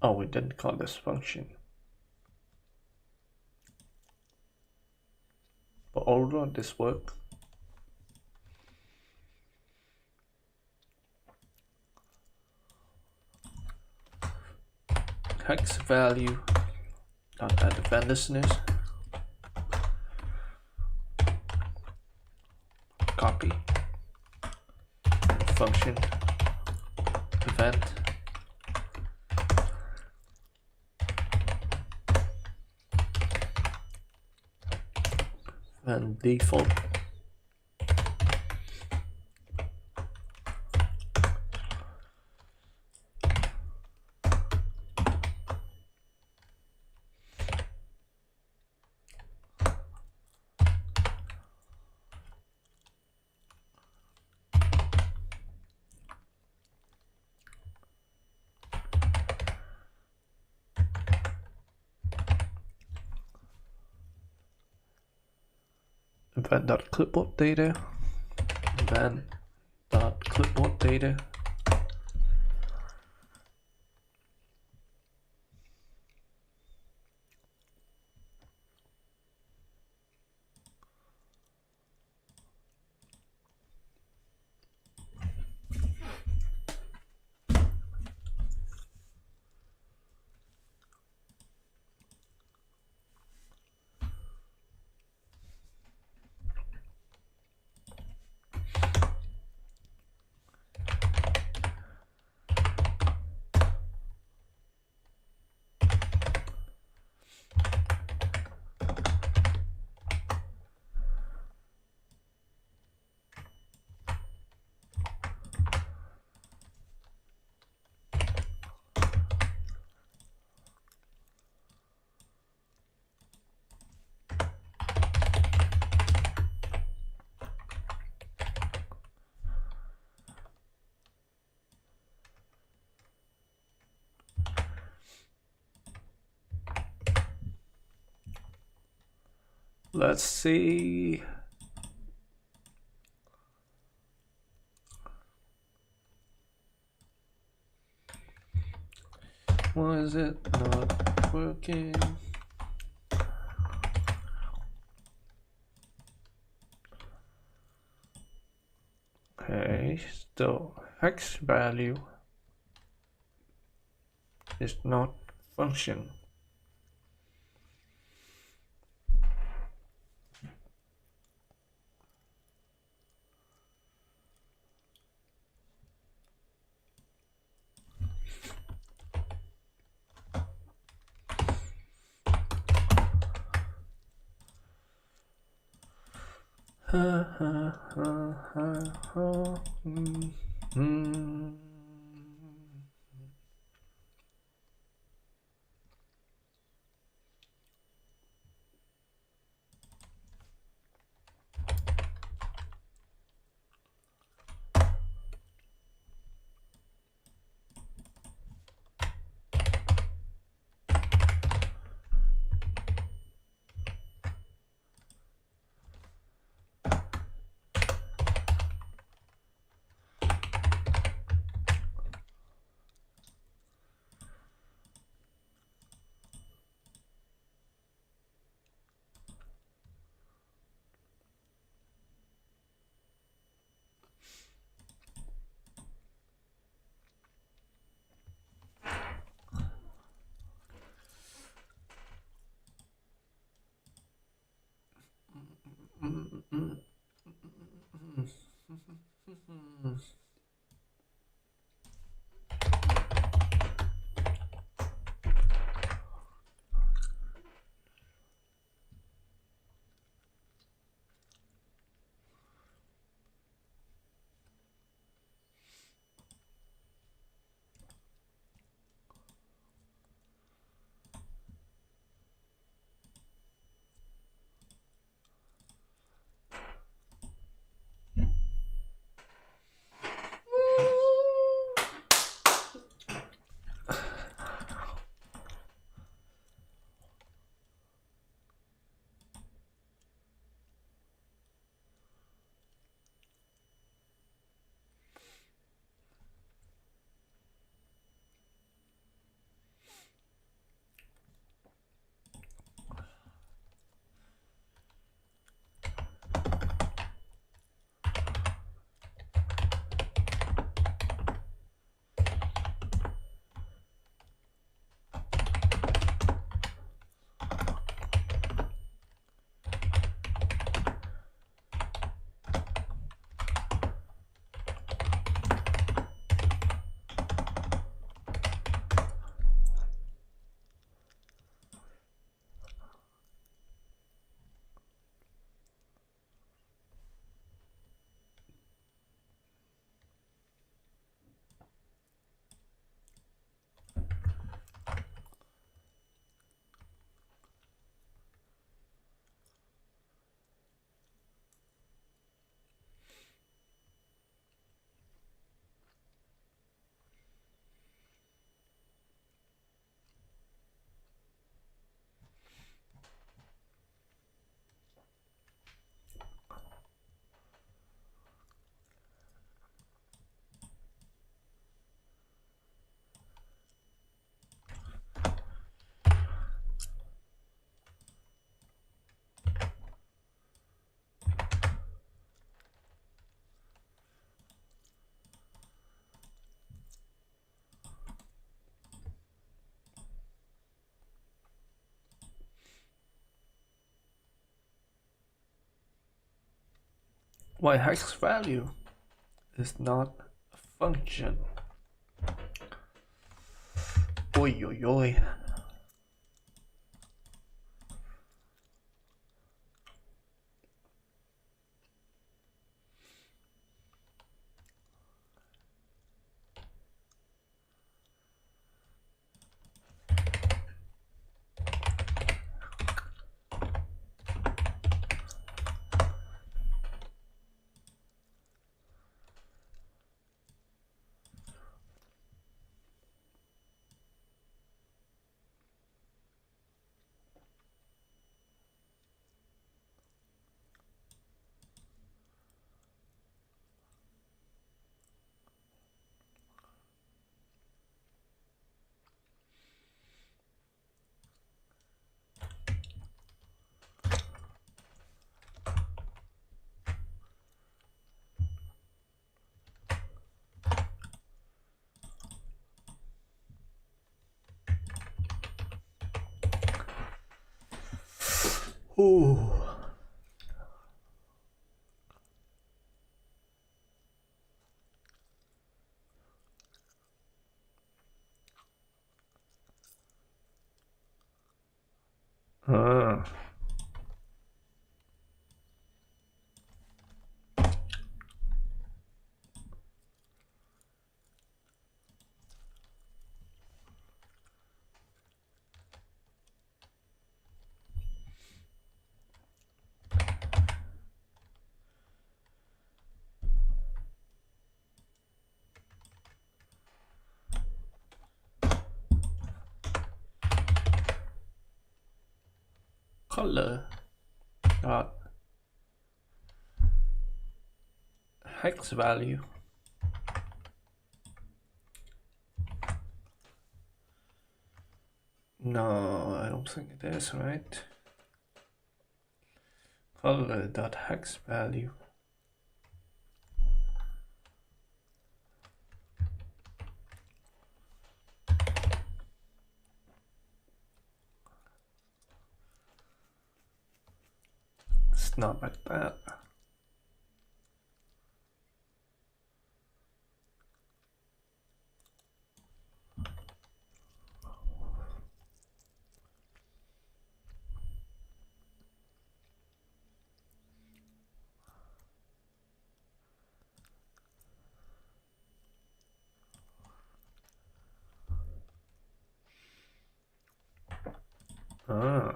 Oh, we didn't call this function. But overall, this works. Hex value dot add event listeners. Copy function event and default event.clipboard data, event.clipboard data, let's see. Why is it not working? Okay, still hex value is not function. Why hex value is not a function. Oi oi oi. Ooh. Ah. Color dot hex value. No, I don't think it is, right? Color dot hex value. It's not like that. Ah.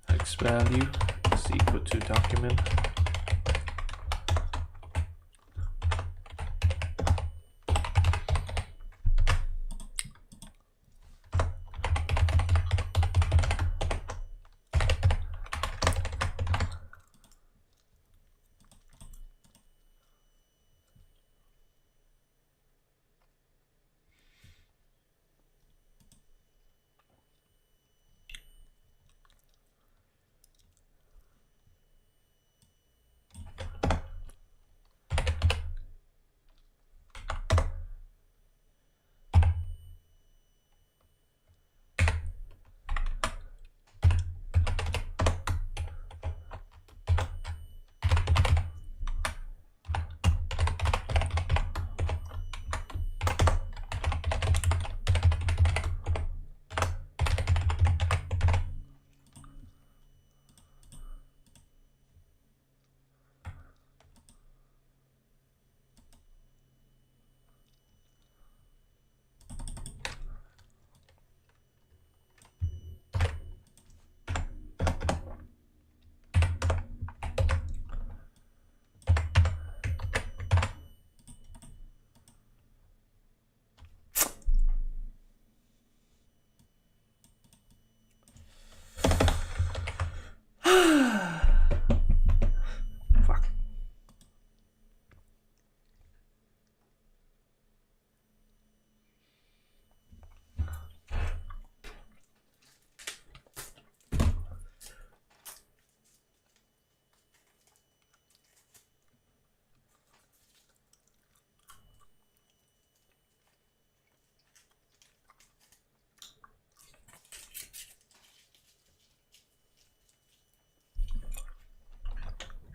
Hex value is equal to document.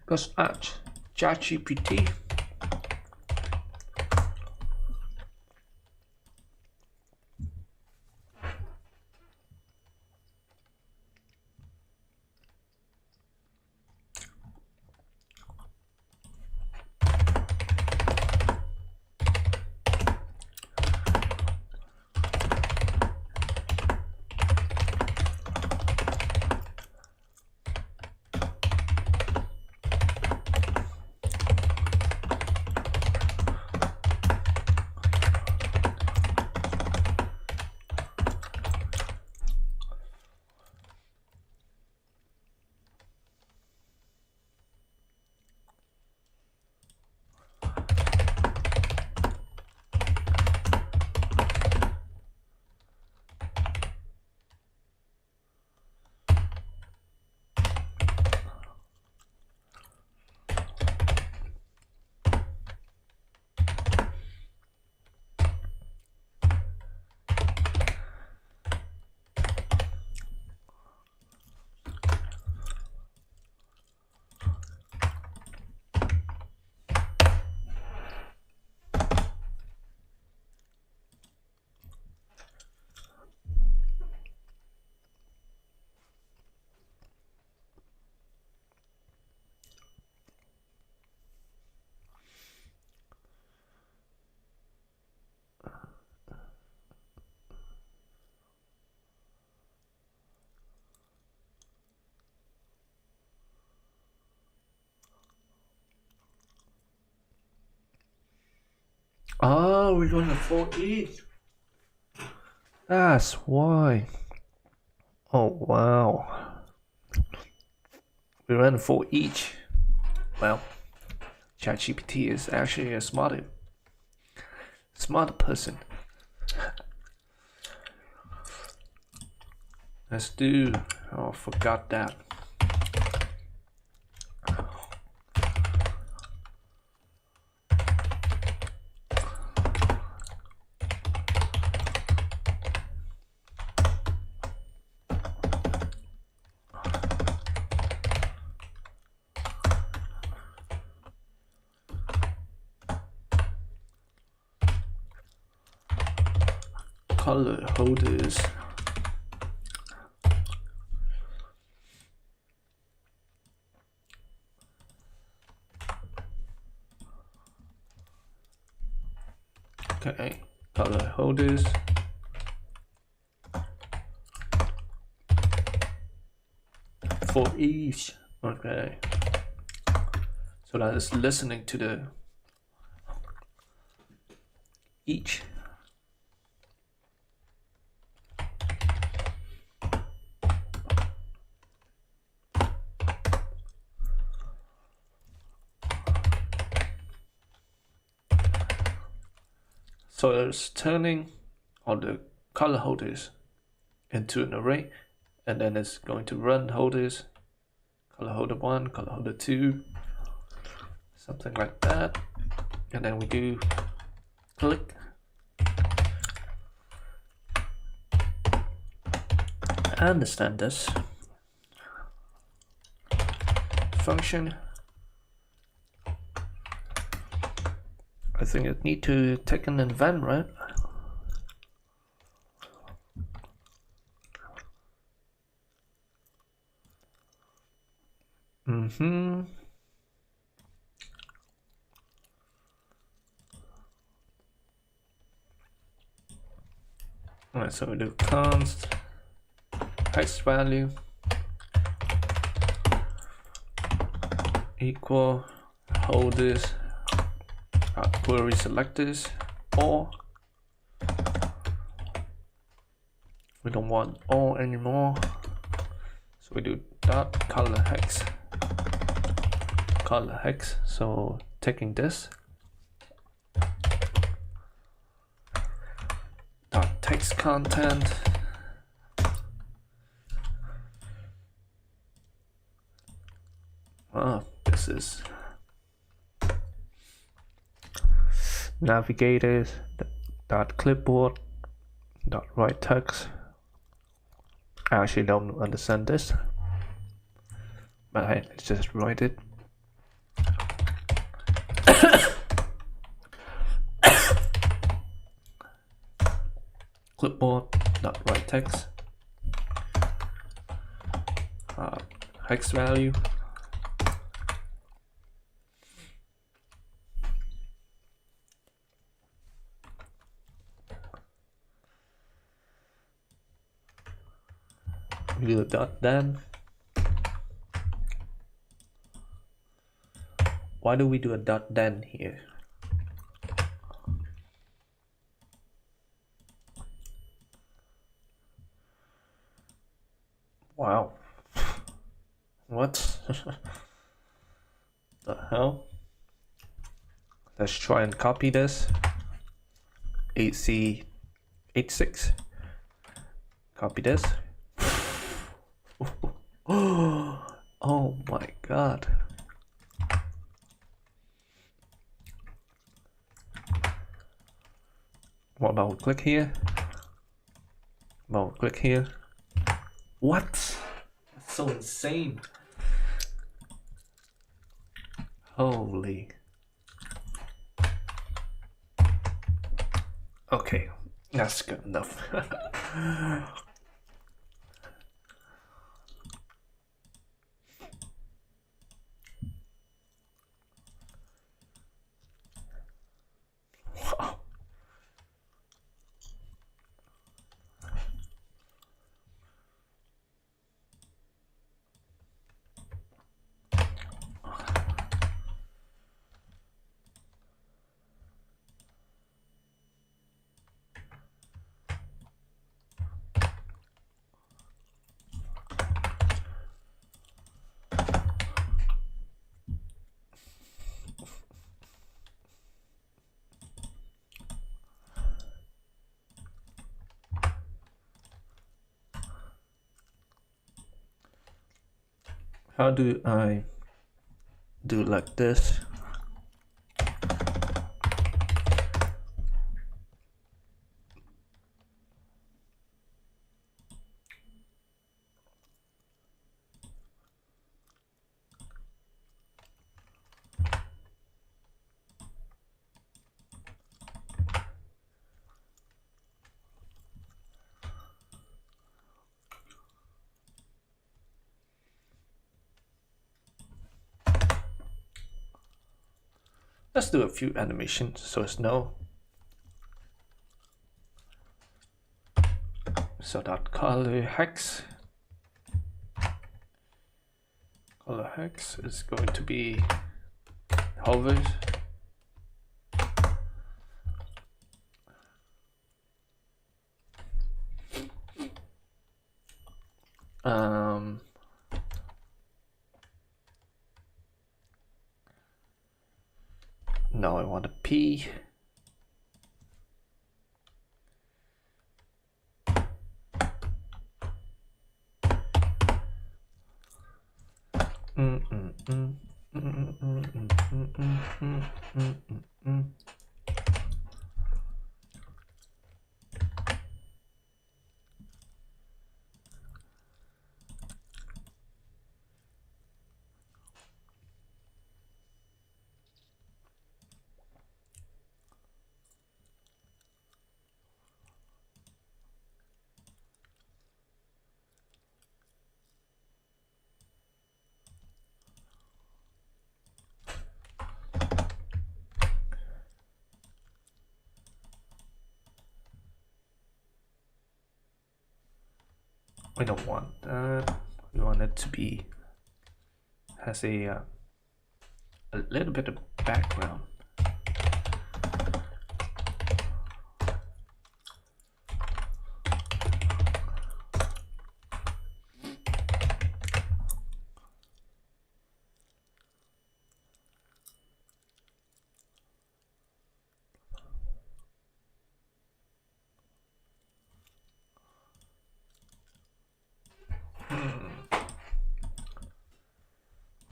Let's add ChatGPT. Oh, we're going to 4 each. That's why. Oh, wow. We ran 4 each. Well, ChatGPT is actually a smart person. Let's do. Oh, forgot that. Color holders. Okay, color holders. For each. Okay. So that is listening to the each. So it's turning all the color holders into an array, and then it's going to run holders, color holder 1, color holder 2, something like that. And then we do click. I understand this function. I think it need to take an event, right? Alright, so we do const text value equal holders query selectors, or we don't want all anymore, so we do dot color hex. So taking this dot text content, this is navigators dot clipboard dot write text. I actually don't understand this, but hey, let's just write it. clipboard dot write text, hex value, we do a dot then. Why do we do a dot then here? Wow. What the hell? Let's try and copy this. 8C86. Copy this. Oh my god. What about we click here? Well, click here. What? That's so insane. Holy. Okay, that's good enough. Wow. How do I do like this? Let's do a few animations so it's no. So that color hex is going to be hovers. Now I want a P. We don't want that. We want it to be has a little bit of background.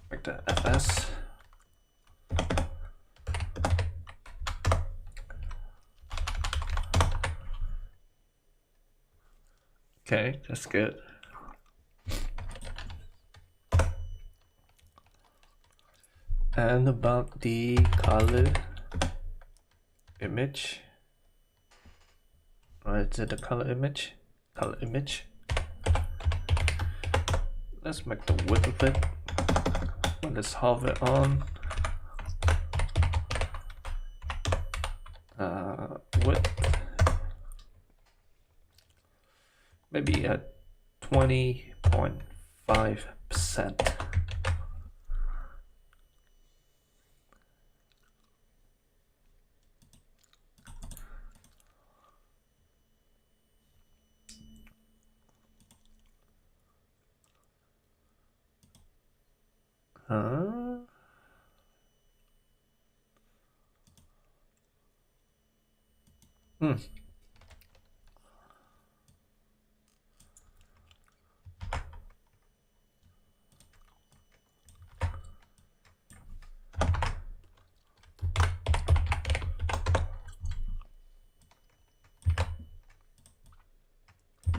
Like the FS. Okay, that's good. And about the color image, Right to the color image. Let's make the width of it. Let's hover on width, maybe at 20.5%.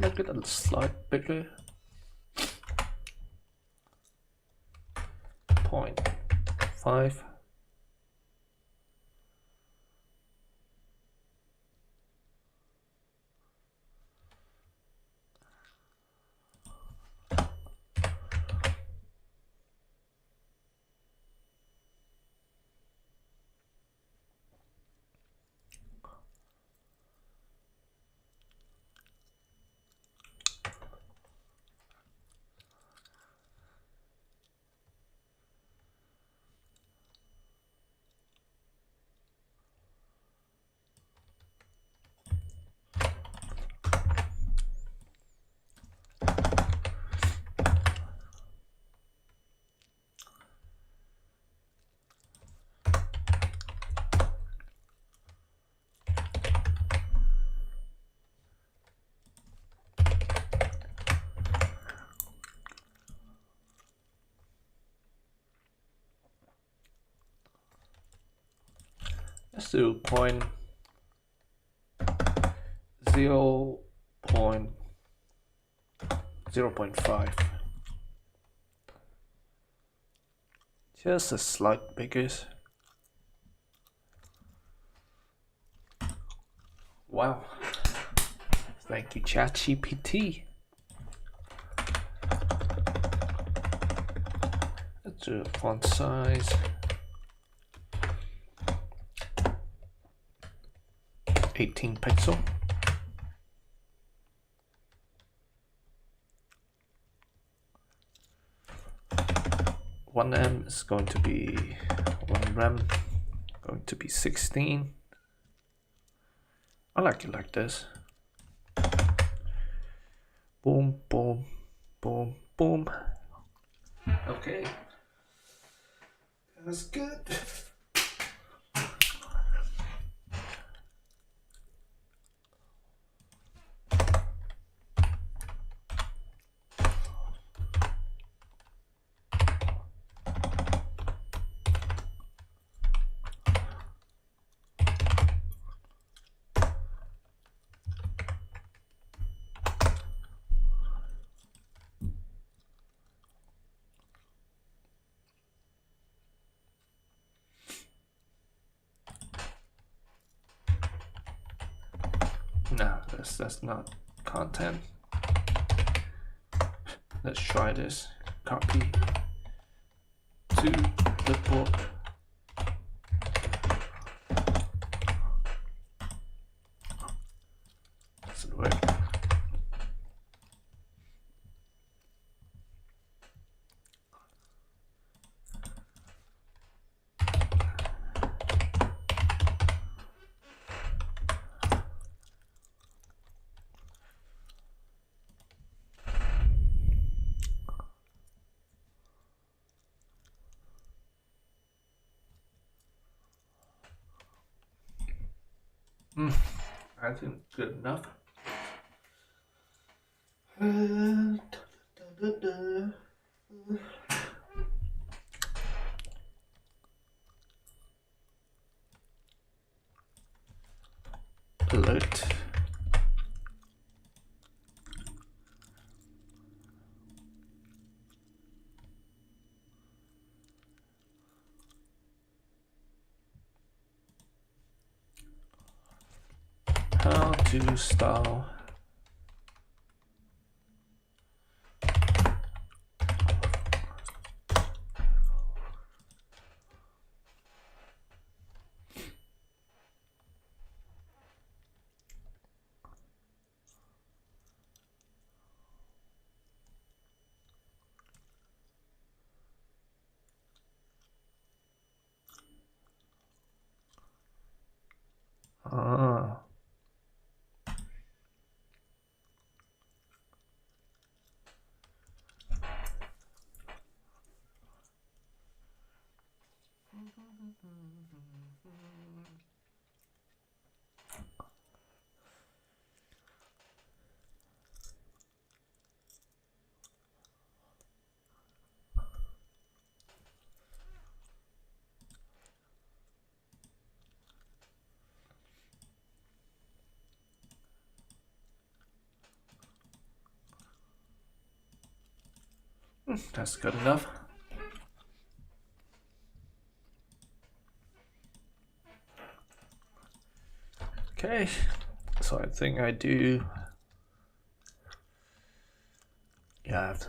Make it a slight bigger. 0.5. Let's do 0.5. Just a slight bigger. Wow. Thank you, ChatGPT. Let's do font size. 18 pixel. One M is going to be 1 rem, going to be 16. I like it like this. Boom, boom, boom, boom. Okay, that's good. No, that's not content. Let's try this. Copy to the book. Doesn't work. I think good enough. Alert. How to style that's good enough. Okay, so I think I do. Yeah, I have some